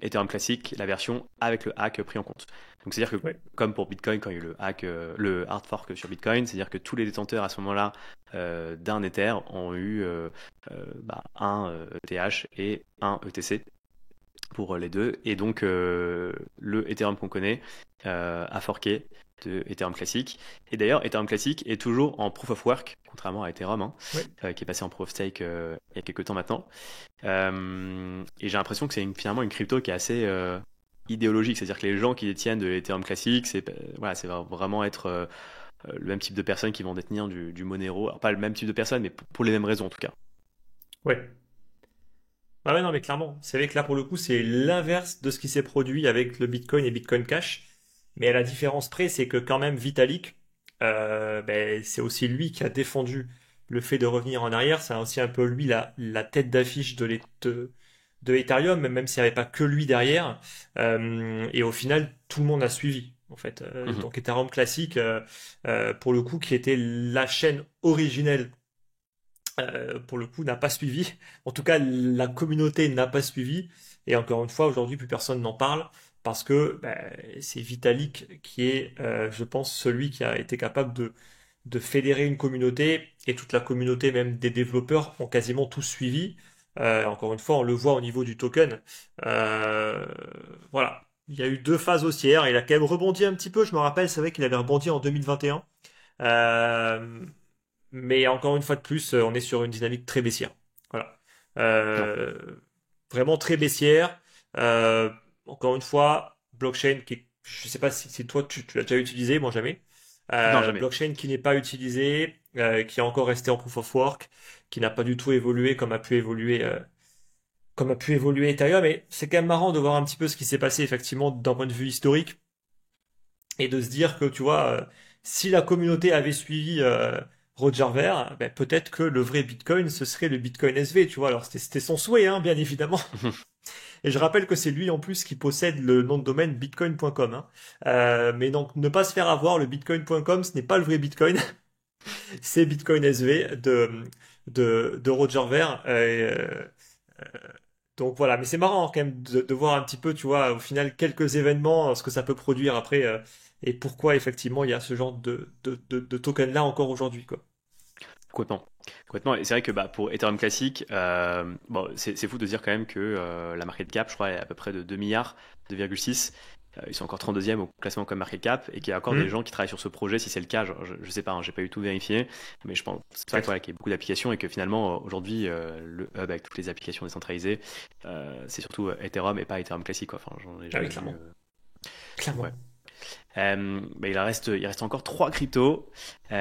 Ethereum classique, la version avec le hack pris en compte. Donc c'est-à-dire que Ouais. comme pour Bitcoin quand il y a eu le hack, le hard fork sur Bitcoin, c'est-à-dire que tous les détenteurs à ce moment-là d'un Ether ont eu un ETH et un ETC pour les deux. Et donc, le Ethereum qu'on connaît a forqué de Ethereum classique. Et d'ailleurs, Ethereum classique est toujours en proof of work, contrairement à Ethereum, Ouais. qui est passé en proof of stake il y a quelques temps maintenant. Et j'ai l'impression que c'est finalement une crypto qui est assez idéologique. C'est-à-dire que les gens qui détiennent de l'Ethereum classique, voilà, c'est vraiment être le même type de personnes qui vont détenir du Monero. Alors, pas le même type de personnes, mais pour les mêmes raisons en tout cas. Ouais. Ah ouais, non, mais clairement. C'est vrai que là, pour le coup, c'est l'inverse de ce qui s'est produit avec le Bitcoin et Bitcoin Cash. Mais à la différence près, c'est que quand même, Vitalik, c'est aussi lui qui a défendu le fait de revenir en arrière. C'est aussi un peu lui la tête d'affiche de Ethereum, même s'il n'y avait pas que lui derrière. Et au final, tout le monde a suivi. En fait, Mhm. donc Ethereum classique, pour le coup, qui était la chaîne originelle pour le coup, n'a pas suivi. En tout cas, la communauté n'a pas suivi. Et encore une fois, aujourd'hui, plus personne n'en parle parce que c'est Vitalik qui est, je pense, celui qui a été capable de fédérer une communauté et toute la communauté, même des développeurs, ont quasiment tous suivi. Encore une fois, on le voit au niveau du token. Euh, voilà. Il y a eu deux phases haussières. Il a quand même rebondi un petit peu. Je me rappelle, c'est vrai qu'il avait rebondi en 2021. Euh, mais encore une fois de plus, on est sur une dynamique très baissière. Voilà. Non, Euh, Vraiment très baissière. Euh, Encore une fois, blockchain je sais pas si toi tu l'as déjà utilisé, moi jamais. non, jamais. Blockchain qui n'est pas utilisé, qui est encore resté en proof of work, qui n'a pas du tout évolué comme a pu évoluer Ethereum. Mais c'est quand même marrant de voir un petit peu ce qui s'est passé effectivement d'un point de vue historique et de se dire que, tu vois, si la communauté avait suivi Roger Ver, ben, peut-être que le vrai Bitcoin, ce serait le Bitcoin SV, tu vois. Alors, c'était son souhait, hein, bien évidemment. Et je rappelle que c'est lui, en plus, qui possède le nom de domaine bitcoin.com. Hein. Mais donc, ne pas se faire avoir, le bitcoin.com, ce n'est pas le vrai Bitcoin, c'est Bitcoin SV de Roger Ver. Donc voilà, mais c'est marrant quand même de voir un petit peu, tu vois, au final, quelques événements, ce que ça peut produire après, et pourquoi effectivement il y a ce genre de token-là encore aujourd'hui, quoi. Complètement. Complètement. Et c'est vrai que pour Ethereum classique, bon, c'est fou de dire quand même que la market cap, je crois, est à peu près de 2 milliards, 2,6. Ils sont encore 32e au classement comme market cap et qu'il y a encore des Hmm. gens qui travaillent sur ce projet. Si c'est le cas, je sais pas, hein, j'ai pas eu tout vérifié, mais je pense c'est vrai Ouais, que, voilà, qu'il y a beaucoup d'applications et que finalement aujourd'hui le hub avec toutes les applications décentralisées, c'est surtout Ethereum et pas Ethereum classique, quoi. Enfin, j'en ai ah oui, jamais vu. clairement. Donc ouais. Clairement. Il reste encore trois cryptos. Il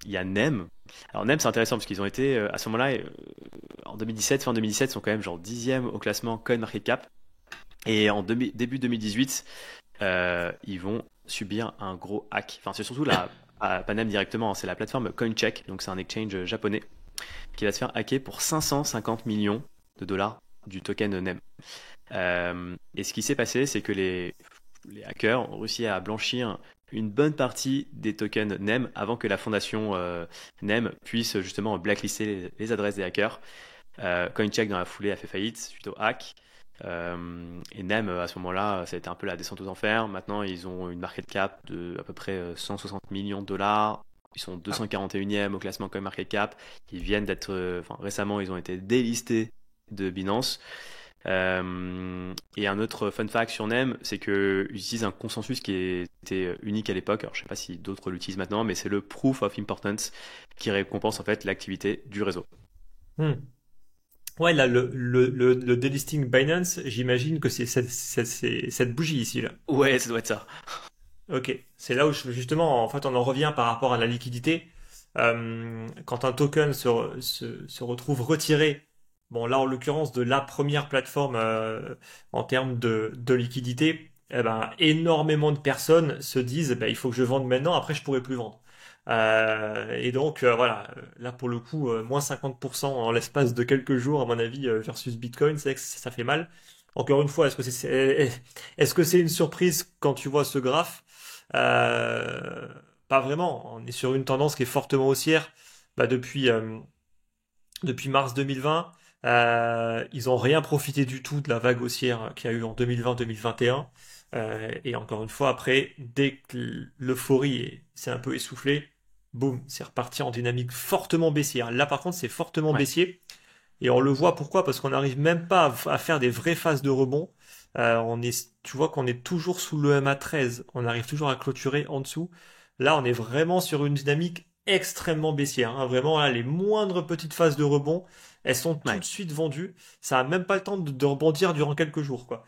y a Nem. Alors Nem, c'est intéressant parce qu'ils ont été à ce moment-là, en 2017, fin 2017, ils sont quand même genre 10e au classement CoinMarketCap. Et en début 2018, ils vont subir un gros hack. Enfin, c'est surtout pas Nem directement, hein, c'est la plateforme CoinCheck, donc c'est un exchange japonais, qui va se faire hacker pour 550 millions de dollars du token Nem. Et ce qui s'est passé, c'est que les hackers ont réussi à blanchir une bonne partie des tokens NEM avant que la fondation NEM puisse justement blacklister les adresses des hackers. CoinCheck dans la foulée a fait faillite suite au hack. Et NEM à ce moment-là, ça a été un peu la descente aux enfers. Maintenant, ils ont une market cap de à peu près 160 millions de dollars. Ils sont Ah, 241e au classement CoinMarketCap. Ils viennent d'être, enfin récemment, ils ont été délistés de Binance. Et un autre fun fact sur NEM, c'est qu'ils utilisent un consensus qui était unique à l'époque. Alors, je ne sais pas si d'autres l'utilisent maintenant, mais c'est le Proof of Importance qui récompense en fait l'activité du réseau. hmm. Ouais, là, le delisting Binance, j'imagine que c'est cette bougie ici, là. Ouais, ça doit être ça. Ok, c'est là où justement, en fait, on en revient par rapport à la liquidité. Quand un token se retrouve retiré, bon là en l'occurrence de la première plateforme en termes de liquidité, eh ben, énormément de personnes se disent il faut que je vende maintenant, après je pourrai plus vendre. Et donc voilà, là pour le coup, moins 50% en l'espace de quelques jours à mon avis versus Bitcoin, c'est vrai que ça fait mal. Encore une fois, est-ce que c'est une surprise quand tu vois ce graphe? Pas vraiment. On est sur une tendance qui est fortement haussière. depuis mars 2020, ils n'ont rien profité du tout de la vague haussière qu'il y a eu en 2020-2021. Et encore une fois, après, dès que l'euphorie s'est un peu essoufflée, boum, c'est reparti en dynamique fortement baissière. Là, par contre, c'est fortement Ouais, baissier. Et on le voit pourquoi? Parce qu'on n'arrive même pas à faire des vraies phases de rebond. Tu vois qu'on est toujours sous le MA13. On arrive toujours à clôturer en dessous. Là, on est vraiment sur une dynamique extrêmement baissière, hein. Vraiment, là, les moindres petites phases de rebond, elles sont tout ouais. de suite vendues. Ça a même pas le temps de rebondir durant quelques jours, quoi.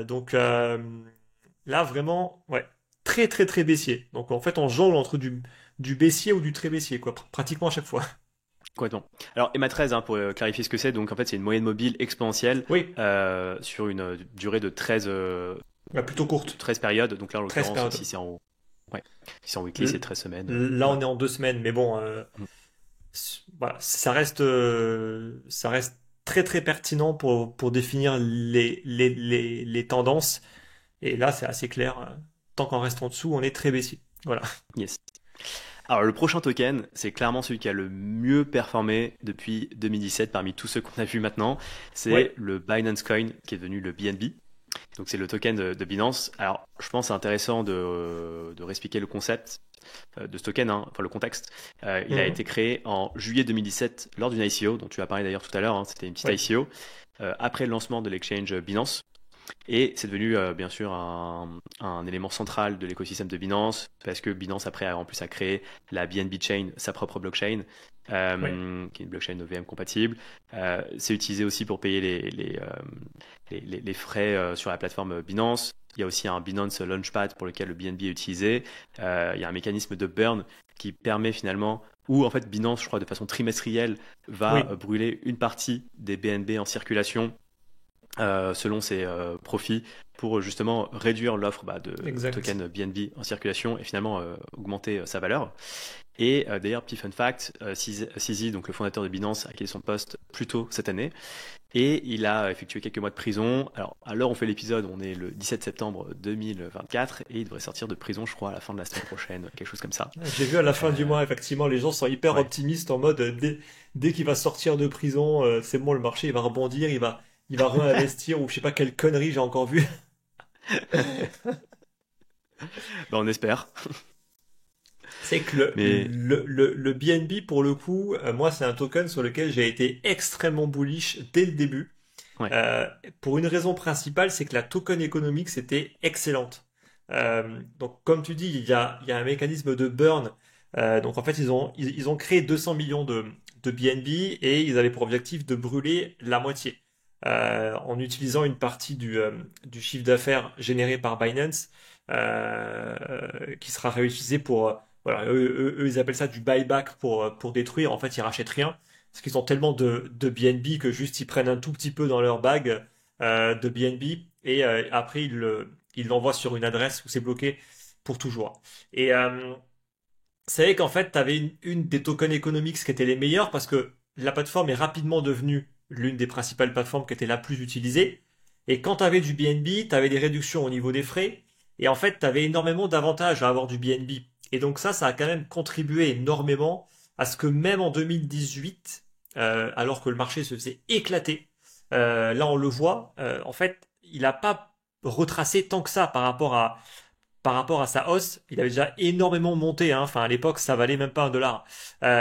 Donc là, vraiment, ouais, très très très baissier. Donc en fait, on jongle entre du baissier ou du très baissier, quoi, pratiquement à chaque fois. Complètement. Alors, EMA13, hein, pour clarifier ce que c'est, donc en fait, c'est une moyenne mobile exponentielle Oui, sur une durée de 13, plutôt de courte. 13 périodes. Donc là, en 13 l'occurrence, périodes. ouais, si c'est en weekly, c'est L- 13 semaines. Là, Voilà. on est en 2 semaines, mais bon, Mm. voilà, ça reste très très pertinent pour définir les tendances. Et là, c'est assez clair. Tant qu'en reste en dessous, on est très baissier. Voilà. Yes. Alors, le prochain token, c'est clairement celui qui a le mieux performé depuis 2017 parmi tous ceux qu'on a vus maintenant. C'est Ouais. le Binance Coin qui est devenu le BNB. Donc, c'est le token de Binance. Alors, je pense que c'est intéressant de réexpliquer le concept de ce token, hein, enfin le contexte. Il a Mhm. été créé en juillet 2017 lors d'une ICO, dont tu as parlé d'ailleurs tout à l'heure. Hein, c'était une petite Ouais. ICO après le lancement de l'exchange Binance. Et c'est devenu bien sûr un élément central de l'écosystème de Binance, parce que Binance après a en plus a créé la BNB Chain, sa propre blockchain, Ouais. qui est une blockchain EVM compatible. C'est utilisé aussi pour payer les frais sur la plateforme Binance. Il y a aussi un Binance Launchpad pour lequel le BNB est utilisé. Il y a un mécanisme de burn qui permet finalement, où en fait Binance, je crois, de façon trimestrielle, va Oui. brûler une partie des BNB en circulation selon ses profits pour justement réduire l'offre de Exact. tokens BNB en circulation et finalement augmenter sa valeur. Et d'ailleurs, petit fun fact, CZ, donc le fondateur de Binance, a quitté son poste plus tôt cette année et il a effectué quelques mois de prison. Alors, à l'heure où on fait l'épisode, on est le 17 septembre 2024 et il devrait sortir de prison, je crois, à la fin de la semaine prochaine, quelque chose comme ça. J'ai vu à la fin du Euh, mois, effectivement, les gens sont hyper ouais. optimistes en mode dès qu'il va sortir de prison, c'est bon, le marché il va rebondir, il va réinvestir ou je sais pas quelle connerie j'ai encore vu. Ben, on espère. C'est que le, Mais le, le, le BNB, pour le coup, moi, c'est un token sur lequel j'ai été extrêmement bullish dès le début. ouais. Euh, pour une raison principale, c'est que la token économique, c'était excellente. Donc, comme tu dis, il y a un mécanisme de burn. Donc, en fait, ils ont créé 200 millions de BNB et ils avaient pour objectif de brûler la moitié. En utilisant une partie du chiffre d'affaires généré par Binance, qui sera réutilisé pour, voilà, eux, ils appellent ça du buyback pour détruire. En fait, ils rachètent rien. Parce qu'ils ont tellement de BNB que juste ils prennent un tout petit peu dans leur bag de BNB et après ils l'envoient sur une adresse où c'est bloqué pour toujours. Et c'est vrai qu'en fait, tu avais une des tokens économiques qui étaient les meilleurs parce que la plateforme est rapidement devenue l'une des principales plateformes qui était la plus utilisée. Et quand tu avais du BNB, tu avais des réductions au niveau des frais. Et en fait, tu avais énormément d'avantages à avoir du BNB. Et donc ça a quand même contribué énormément à ce que même en 2018, alors que le marché se faisait éclater, là on le voit, en fait, il n'a pas retracé tant que ça par rapport à sa hausse. Il avait déjà énormément monté, hein. Enfin, à l'époque, ça valait même pas $1.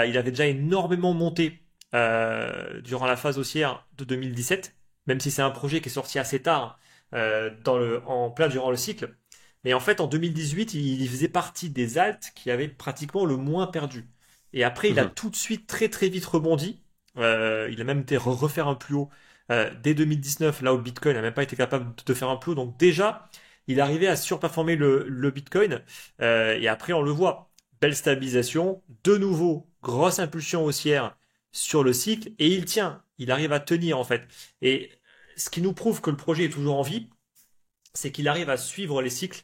Il avait déjà énormément monté durant la phase haussière de 2017, même si c'est un projet qui est sorti assez tard, en plein durant le cycle. Mais en fait, en 2018, il faisait partie des alts qui avaient pratiquement le moins perdu. Et après, il a Mhm. tout de suite très très vite rebondi. Il a même été refaire un plus haut dès 2019, là où le Bitcoin n'a même pas été capable de faire un plus haut. Donc déjà, il arrivait à surperformer le Bitcoin. Et après, on le voit. Belle stabilisation. De nouveau, grosse impulsion haussière sur le cycle. Et il tient. Il arrive à tenir, en fait. Et ce qui nous prouve que le projet est toujours en vie, c'est qu'il arrive à suivre les cycles.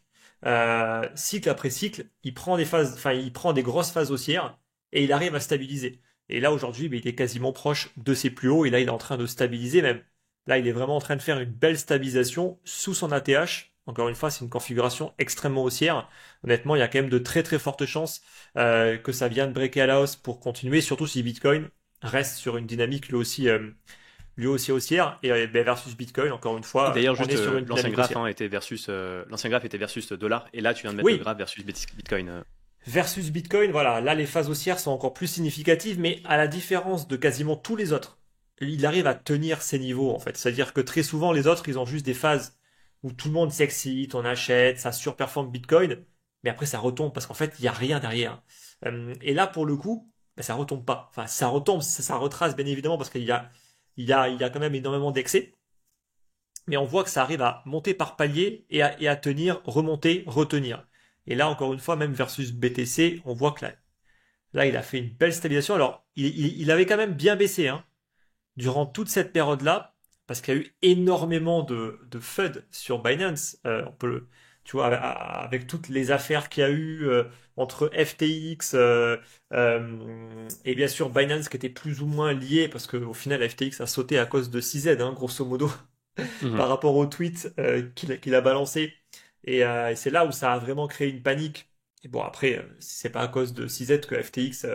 Cycle après cycle, il prend des phases, enfin, il prend des grosses phases haussières et il arrive à stabiliser. Et là, aujourd'hui, il est quasiment proche de ses plus hauts. Et là, il est en train de stabiliser même. Là, il est vraiment en train de faire une belle stabilisation sous son ATH Encore une fois, c'est une configuration extrêmement haussière. Honnêtement, il y a quand même de très très fortes chances que ça vienne breaker à la hausse pour continuer, surtout si Bitcoin reste sur une dynamique lui aussi haussière. Et ben, versus Bitcoin, encore une Et fois, d'ailleurs, on juste est sur une l'ancien dynamique graphe haussière. l'ancien graphe était versus dollar, et là tu viens de mettre le Oui, graphe versus Bitcoin. versus Bitcoin, voilà, là les phases haussières sont encore plus significatives, mais à la différence de quasiment tous les autres, il arrive à tenir ces niveaux en fait. C'est-à-dire que très souvent les autres, ils ont juste des phases où tout le monde s'excite, on achète, ça surperforme Bitcoin, mais après ça retombe parce qu'en fait il n'y a rien derrière. Et là pour le coup, ben, ça retombe pas. Enfin ça retombe, ça retrace bien évidemment parce qu'il y a quand même énormément d'excès, mais on voit que ça arrive à monter par palier et à tenir, remonter, retenir. Et là, encore une fois, même versus BTC, on voit que là il a fait une belle stabilisation. Alors, il avait quand même bien baissé hein, durant toute cette période-là, parce qu'il y a eu énormément de FUD sur Binance. Tu vois, avec toutes les affaires qu'il y a eu entre FTX et bien sûr Binance qui était plus ou moins lié, parce qu'au final FTX a sauté à cause de CZ, hein, grosso modo Mhm. par rapport au tweet qu'il a balancé. Et c'est là où ça a vraiment créé une panique. Et bon, après, c'est pas à cause de CZ que FTX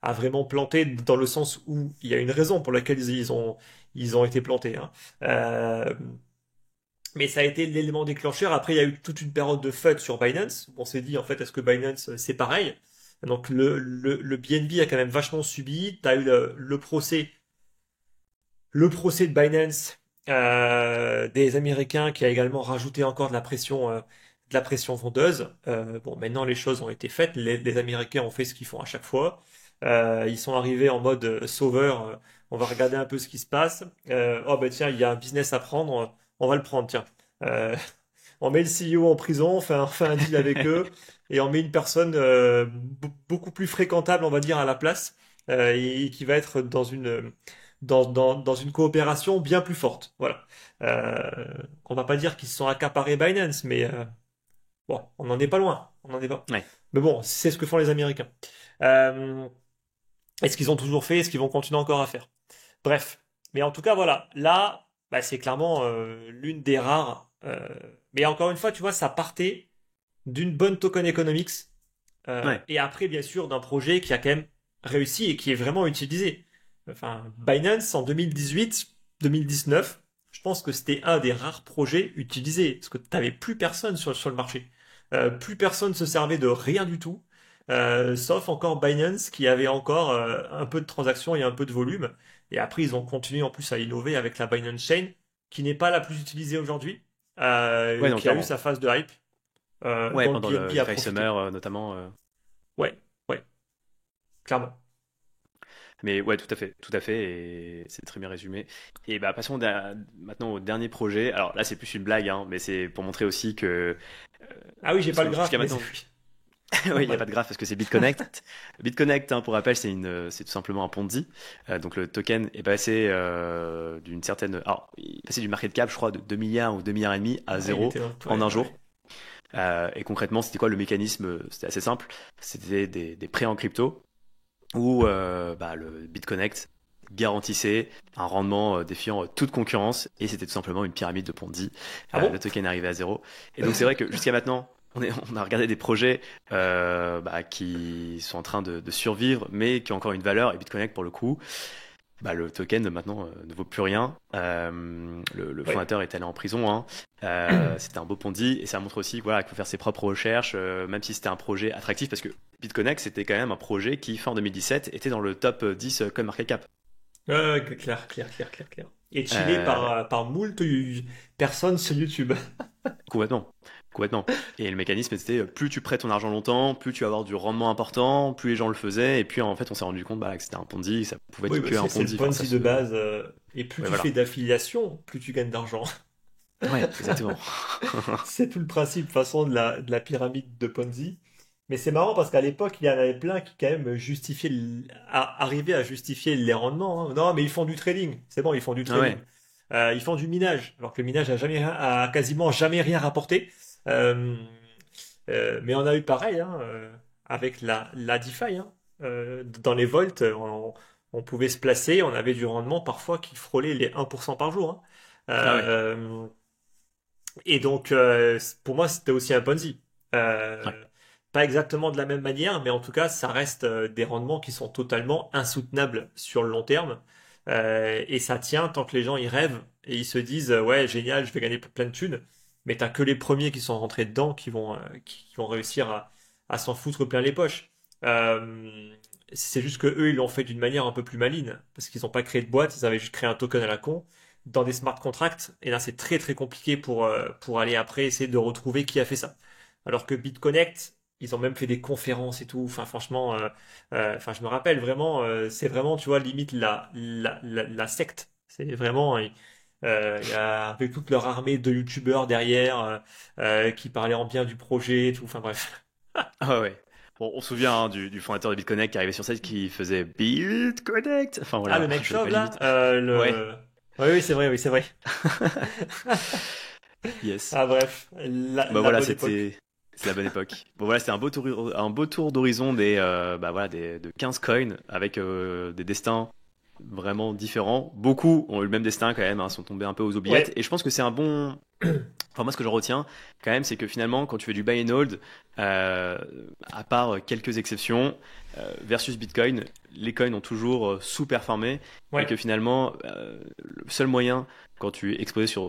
a vraiment planté, dans le sens où il y a une raison pour laquelle ils ont été plantés. Hein. Euh, mais ça a été l'élément déclencheur. Après, il y a eu toute une période de FUD sur Binance. On s'est dit, en fait, est-ce que Binance, c'est pareil? Donc, le BNB a quand même vachement subi. Tu as eu le procès de Binance des Américains qui a également rajouté encore de la pression vendeuse. Bon, maintenant les choses ont été faites. Les Américains ont fait ce qu'ils font à chaque fois. Ils sont arrivés en mode sauveur. On va regarder un peu ce qui se passe. Oh ben tiens, il y a un business à prendre. On va le prendre. Tiens. Euh, on met le CEO en prison. On fait un deal avec eux et on met une personne beaucoup plus fréquentable, on va dire, à la place et qui va être dans une coopération bien plus forte. Voilà. On va pas dire qu'ils se sont accaparés Binance, mais bon, on n'en est pas loin. On n'en est pas. Ouais. Mais bon, c'est ce que font les Américains. Euh, Est-ce qu'ils ont toujours fait? Est-ce qu'ils vont continuer encore à faire? Bref. Mais en tout cas, voilà. Là, bah, c'est clairement l'une des rares. Mais encore une fois, tu vois, ça partait d'une bonne token economics. Ouais. Et après, bien sûr, d'un projet qui a quand même réussi et qui est vraiment utilisé. Enfin, Binance en 2018-2019, je pense que c'était un des rares projets utilisés, parce que tu n'avais plus personne sur le marché. Plus personne se servait de rien du tout, sauf encore Binance qui avait encore un peu de transactions et un peu de volume. Et après, ils ont continué en plus à innover avec la Binance Chain, qui n'est pas la plus utilisée aujourd'hui, Ouais, non, qui a eu clairement. sa phase de hype, Ouais, dont le pendant BNB le a DeFi profité. Summer notamment. Ouais, ouais, clairement. Mais ouais, tout à fait, et c'est très bien résumé. Et bah passons maintenant au dernier projet. Alors là, c'est plus une blague, hein, mais c'est pour montrer aussi que Ah oui, j'ai parce pas le que graphe, jusqu'à mais c'est maintenant, oui, oui, il n'y a pas normal. de graphe parce que c'est BitConnect. BitConnect, hein, pour rappel, c'est tout simplement un Ponzi. Donc le token est passé d'une certaine, alors il est passé du market cap, je crois, de 2 milliards ou 2 milliards et demi à Ouais, il zéro était en ouais, un ouais. jour. Et concrètement, c'était quoi le mécanisme? C'était assez simple. C'était des prêts en crypto où bah, le BitConnect garantissait un rendement défiant toute concurrence, et c'était tout simplement une pyramide de Ponzi. Ah Le bon? token est arrivé à zéro. Et donc c'est vrai que jusqu'à maintenant, on a regardé des projets bah, qui sont en train de survivre, mais qui ont encore une valeur. Et BitConnect, pour le coup, bah, le token maintenant ne vaut plus rien. Le Ouais. fondateur est allé en prison, hein. C'était un beau Ponzi, et ça montre aussi voilà, qu'il faut faire ses propres recherches, même si c'était un projet attractif, parce que BitConnect, c'était quand même un projet qui, fin 2017, était dans le top 10 CoinMarketCap. Clair, clair, clair, clair, clair. Et chillé Euh, par moult personnes sur YouTube. Complètement. Complètement. Et le mécanisme, c'était plus tu prêtes ton argent longtemps, plus tu vas avoir du rendement important, plus les gens le faisaient, et puis en fait, on s'est rendu compte bah, que c'était un Ponzi, ça pouvait Oui, être bah, que un c'est le Ponzi. Enfin, ça Ponzi de se. base. Et plus Ouais, tu fais voilà. d'affiliation, plus tu gagnes d'argent. Ouais, exactement. C'est tout le principe, de toute façon, de la pyramide de Ponzi. Mais c'est marrant parce qu'à l'époque, il y en avait plein qui, quand même, arrivaient à justifier les rendements. Hein. Non, mais ils font du trading. C'est bon, ils font du Ah trading. ouais. Ils font du minage. Alors que le minage a quasiment jamais rien rapporté. Euh, mais on a eu pareil, hein, avec la DeFi. Hein. Dans les volts, on pouvait se placer. On avait du rendement parfois qui frôlait les 1% par jour. Hein. Ah ouais. Euh, Et donc, pour moi, c'était aussi un Ponzi. Ouais. Pas exactement de la même manière, mais en tout cas, ça reste des rendements qui sont totalement insoutenables sur le long terme. Et ça tient tant que les gens y rêvent et ils se disent, ouais, génial, je vais gagner plein de thunes. Mais t'as que les premiers qui sont rentrés dedans qui vont réussir à s'en foutre plein les poches. C'est juste que eux, ils l'ont fait d'une manière un peu plus maligne, parce qu'ils n'ont pas créé de boîte, ils avaient juste créé un token à la con dans des smart contracts. Et là, c'est très très compliqué pour aller après essayer de retrouver qui a fait ça. Alors que BitConnect, ils ont même fait des conférences et tout. Enfin, franchement, enfin, je me rappelle vraiment, c'est vraiment, tu vois, limite la secte. C'est vraiment, il y a avec toute leur armée de youtubeurs derrière qui parlaient en bien du projet et tout. Enfin bref. Ah ouais. Bon, on se souvient hein, du fondateur de BitConnect qui arrivait sur scène qui faisait BitConnect. Enfin Ah, le voilà, mec je vais pas chauve là, limite. Ouais. Oui, oui, c'est vrai, oui, c'est vrai. Yes. Ah bref, Bah la voilà, bonne époque. c'est la bonne époque. Bon voilà, c'était un beau tour d'horizon bah voilà, de 15 coins avec des destins vraiment différents. Beaucoup ont eu le même destin quand même, hein, sont tombés un peu aux oubliettes. Ouais, Et je pense que c'est un bon. Enfin moi ce que je retiens quand même, c'est que finalement quand tu fais du buy and hold, euh, à part quelques exceptions, versus Bitcoin, les coins ont toujours sous-performé et ouais. que finalement le seul moyen quand tu es exposé sur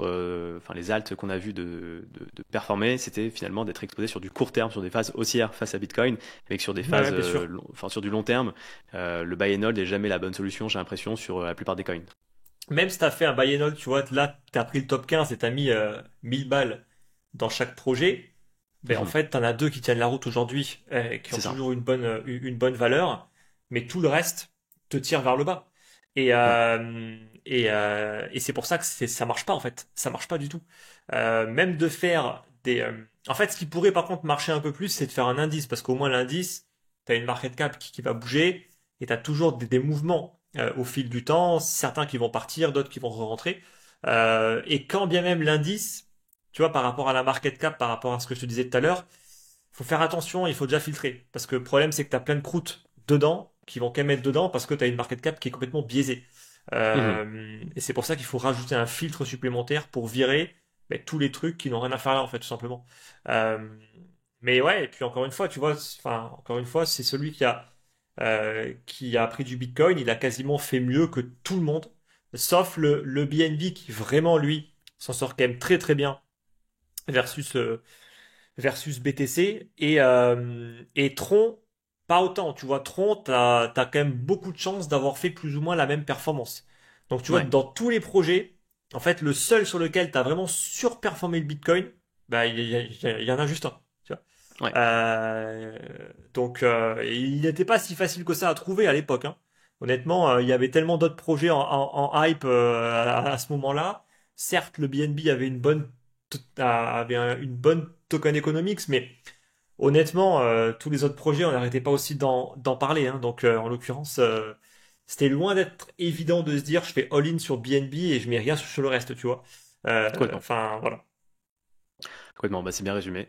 enfin les alts qu'on a vu de performer, c'était finalement d'être exposé sur du court terme, sur des phases haussières face à Bitcoin, mais que sur des Ouais, phases, ouais, bien sûr. enfin sur du long terme, le buy and hold n'est jamais la bonne solution, j'ai l'impression, sur la plupart des coins. Même si t'as fait un buy and hold, tu vois, là, t'as pris le top 15 et t'as mis 1000 balles dans chaque projet, ben en Mhm. fait, t'en as deux qui tiennent la route aujourd'hui, qui ont C'est ça. toujours une bonne valeur, mais tout le reste te tire vers le bas. Et, Ouais. et c'est pour ça que ça marche pas, en fait. Ça marche pas du tout. Même de faire en fait, ce qui pourrait par contre marcher un peu plus, c'est de faire un indice, parce qu'au moins l'indice, t'as une market cap qui va bouger, et t'as toujours des mouvements au fil du temps, certains qui vont partir, d'autres qui vont re-rentrer. Et quand bien même l'indice, tu vois, par rapport à la market cap, par rapport à ce que je te disais tout à l'heure, faut faire attention, il faut déjà filtrer. Parce que le problème, c'est que tu as plein de croûtes dedans, qui vont quand même être dedans, parce que tu as une market cap qui est complètement biaisée. Mhm. Et c'est pour ça qu'il faut rajouter un filtre supplémentaire pour virer ben, tous les trucs qui n'ont rien à faire là, en fait, tout simplement. Euh, mais ouais, et puis encore une fois, tu vois, enfin, encore une fois, c'est celui qui a pris du Bitcoin, il a quasiment fait mieux que tout le monde, sauf le BNB qui vraiment, lui, s'en sort quand même très très bien versus, versus BTC et Tron, pas autant. Tu vois, Tron, t'as quand même beaucoup de chances d'avoir fait plus ou moins la même performance. Donc tu vois, Ouais. dans tous les projets, en fait, le seul sur lequel t'as vraiment surperformé le Bitcoin, bah, il y en a juste un. Tu vois. Ouais. Euh, donc, il n'était pas si facile que ça à trouver à l'époque, hein. Honnêtement, il y avait tellement d'autres projets en hype à ce moment-là. Certes, le BNB avait une bonne token economics, mais honnêtement, tous les autres projets, on n'arrêtait pas aussi d'en parler, hein. Donc, en l'occurrence, c'était loin d'être évident de se dire, je fais all-in sur BNB et je mets rien sur le reste, tu vois. Complètement. Enfin, voilà. Complètement. Bah, c'est bien résumé.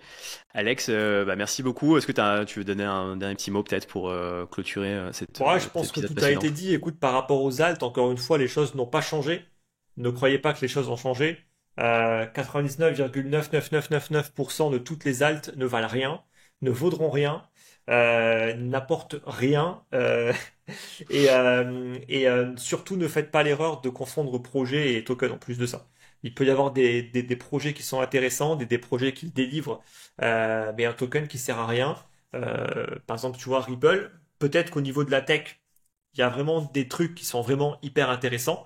Alex, bah, merci beaucoup. Est-ce que tu veux donner un dernier petit mot peut-être pour clôturer Ouais, je cet pense que épisode tout a passionnant? été dit. Écoute, par rapport aux altes, encore une fois, les choses n'ont pas changé. Ne croyez pas que les choses ont changé. 99,99999% de toutes les altes ne valent rien, ne vaudront rien, n'apportent rien. Surtout, ne faites pas l'erreur de confondre projet et token en plus de ça. Il peut y avoir des projets qui sont intéressants, des projets qui délivrent, mais un token qui sert à rien. Par exemple, tu vois, Ripple, peut-être qu'au niveau de la tech, il y a vraiment des trucs qui sont vraiment hyper intéressants,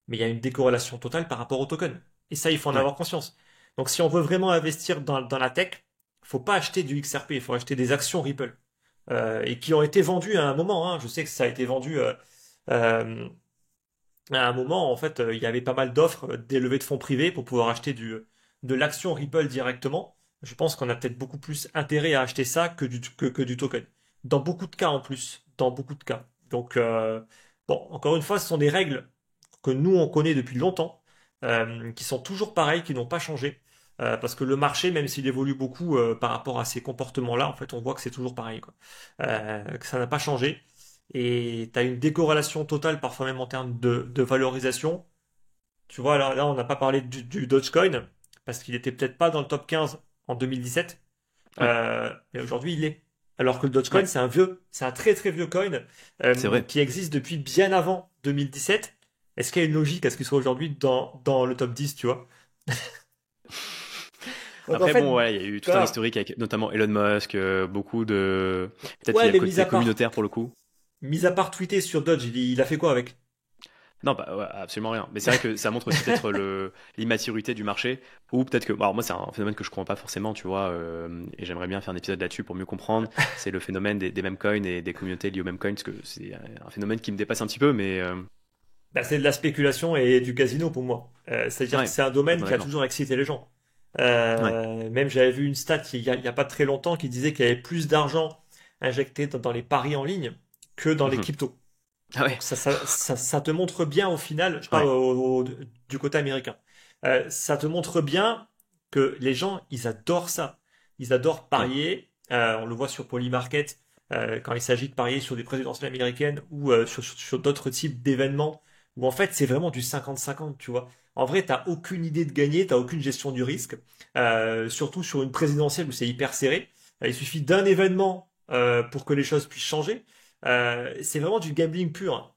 mais il y a une décorrélation totale par rapport au token. Et ça, il faut en Ouais. avoir conscience. Donc, si on veut vraiment investir dans la tech, faut pas acheter du XRP, il faut acheter des actions Ripple. Et qui ont été vendues à un moment, hein. Je sais que ça a été vendu euh, à un moment. En fait, il y avait pas mal d'offres, des levées de fonds privés pour pouvoir acheter de l'action Ripple directement. Je pense qu'on a peut-être beaucoup plus intérêt à acheter ça que du token. Dans beaucoup de cas en plus. Dans beaucoup de cas. Donc, bon, encore une fois, ce sont des règles que nous, on connaît depuis longtemps, qui sont toujours pareilles, qui n'ont pas changé. Parce que le marché, même s'il évolue beaucoup par rapport à ces comportements-là, en fait, on voit que c'est toujours pareil, quoi. Que ça n'a pas changé. Et tu as une décorrélation totale, parfois même en termes de valorisation. Tu vois, là on n'a pas parlé du Dogecoin. parce qu'il était peut-être pas dans le top 15 en 2017. Ouais. Mais aujourd'hui, il est. Alors que le Dogecoin, Ouais. c'est un très très vieux coin C'est vrai. qui existe depuis bien avant 2017. Est-ce qu'il y a une logique à ce qu'il soit aujourd'hui dans le top 10, tu vois? Donc en Après, fait, bon, ouais, il y a eu tout un voilà. historique avec notamment Elon Musk, beaucoup de. Peut-être il y Ouais, a le mais côté communautaire pour le coup. mis à part tweeter sur Dodge, il a fait quoi avec? Non, bah, ouais, absolument rien. Mais c'est vrai que ça montre aussi peut-être l'immaturité du marché, ou peut-être que. Alors, moi, c'est un phénomène que je comprends pas forcément, tu vois, et j'aimerais bien faire un épisode là-dessus pour mieux comprendre. C'est le phénomène des mêmes coins et des communautés liées aux mêmes coins, parce que c'est un phénomène qui me dépasse un petit peu, mais. Bah, c'est de la spéculation et du casino pour moi. C'est-à-dire que Ouais, c'est un domaine complètement qui a d'accord. toujours excité les gens. Ouais. Même j'avais vu une stat il y a pas très longtemps qui disait qu'il y avait plus d'argent injecté dans les paris en ligne que dans les Mhm. cryptos. Ah ouais. Donc ça te montre bien au final, je parle Ouais. du côté américain, ça te montre bien que les gens, ils adorent ça. Ils adorent Ouais. parier. On le voit sur Polymarket, quand il s'agit de parier sur des présidentielles américaines ou sur d'autres types d'événements, où en fait c'est vraiment du 50-50, tu vois. En vrai, t'as aucune idée de gagner, t'as aucune gestion du risque, surtout sur une présidentielle où c'est hyper serré. Il suffit d'un événement pour que les choses puissent changer. C'est vraiment du gambling pur.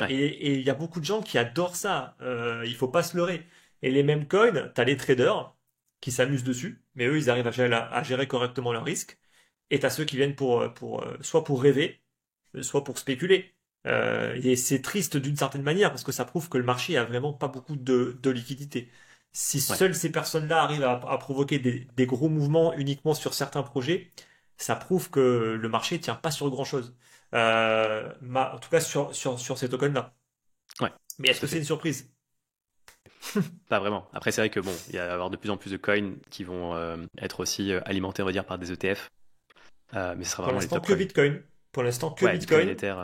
Ouais. Et il y a beaucoup de gens qui adorent ça. Il faut pas se leurrer. Et les mêmes coins, t'as les traders qui s'amusent dessus, mais eux, ils arrivent à gérer correctement leurs risques. Et t'as ceux qui viennent soit pour rêver, soit pour spéculer. Et c'est triste d'une certaine manière parce que ça prouve que le marché a vraiment pas beaucoup de liquidité. Si Ouais. seules ces personnes-là arrivent à provoquer des gros mouvements uniquement sur certains projets, ça prouve que le marché tient pas sur grand-chose. En tout cas sur ces tokens-là. Ouais. Mais est-ce Tout que à c'est fait. une surprise? Pas vraiment. Après, c'est vrai que bon, il y a avoir de plus en plus de coins qui vont être aussi alimentés, on va dire, par des ETF. Mais ce sera Pour vraiment les l'instant, top que coins. Bitcoin. Pour l'instant, que Ouais, Bitcoin, Bitcoin. Ether.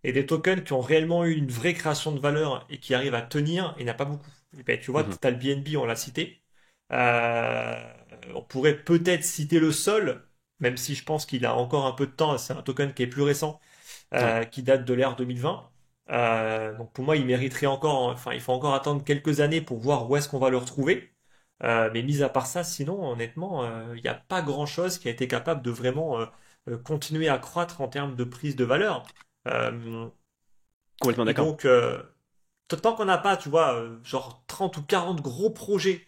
Et des tokens qui ont réellement eu une vraie création de valeur et qui arrivent à tenir, il n'y en a pas beaucoup. Et ben, tu vois, Mhm. tu as le BNB, on l'a cité. Euh, on pourrait peut-être citer le Sol, même si je pense qu'il a encore un peu de temps. C'est un token qui est plus récent, Ouais. qui date de l'ère 2020. Donc pour moi, il mériterait encore, enfin, il faut encore attendre quelques années pour voir où est-ce qu'on va le retrouver. Mais mis à part ça, sinon, honnêtement, il n'y a pas grand-chose qui a été capable de vraiment continuer à croître en termes de prise de valeur. Euh, Complètement et d'accord. donc, tant qu'on n'a pas, tu vois, genre 30 ou 40 gros projets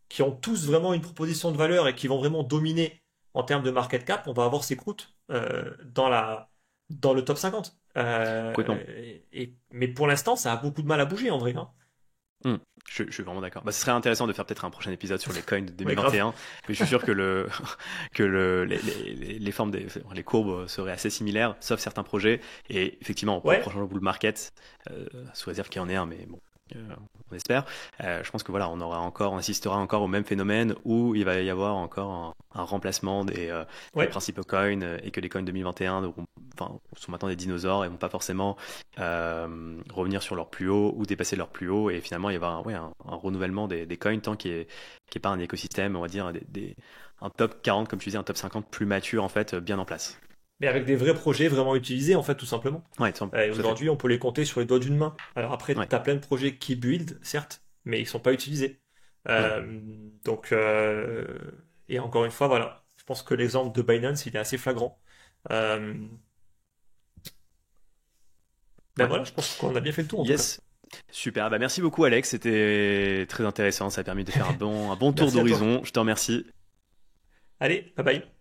qui ont tous vraiment une proposition de valeur et qui vont vraiment dominer en termes de market cap, on va avoir ces croûtes dans le top 50. Complètement. Mais pour l'instant, ça a beaucoup de mal à bouger en vrai, hein. Hmm. Je suis vraiment d'accord. Bah, ce serait intéressant de faire peut-être un prochain épisode sur les coins de Ouais, grave. 2021, mais je suis sûr que les formes les courbes seraient assez similaires, sauf certains projets. Et effectivement, pour le Ouais, prochain bull market, sous réserve qu'il y en ait un, mais bon, on espère. Je pense que voilà, on assistera encore au même phénomène où il va y avoir encore un remplacement des ouais. principaux coins et que les coins 2021 enfin, sont maintenant des dinosaures et vont pas forcément revenir sur leur plus haut ou dépasser leur plus haut et finalement il y avoir un renouvellement des coins tant qu'il n'y ait pas un écosystème, on va dire un top 40 comme tu disais, un top 50 plus mature en fait, bien en place. Mais avec des vrais projets vraiment utilisés, en fait, tout simplement. Ouais, Et tout à fait. aujourd'hui, on peut les compter sur les doigts d'une main. Alors après, Ouais, tu as plein de projets qui build, certes, mais ils sont pas utilisés. ouais, Donc, et encore une fois, voilà. Je pense que l'exemple de Binance, il est assez flagrant. Euh, ben ouais. voilà, je pense qu'on a bien fait le tour en tout cas. Yes. Super, bah merci beaucoup Alex, c'était très intéressant, ça a permis de faire un bon tour Merci à toi. d'horizon, je te remercie. Allez, bye bye.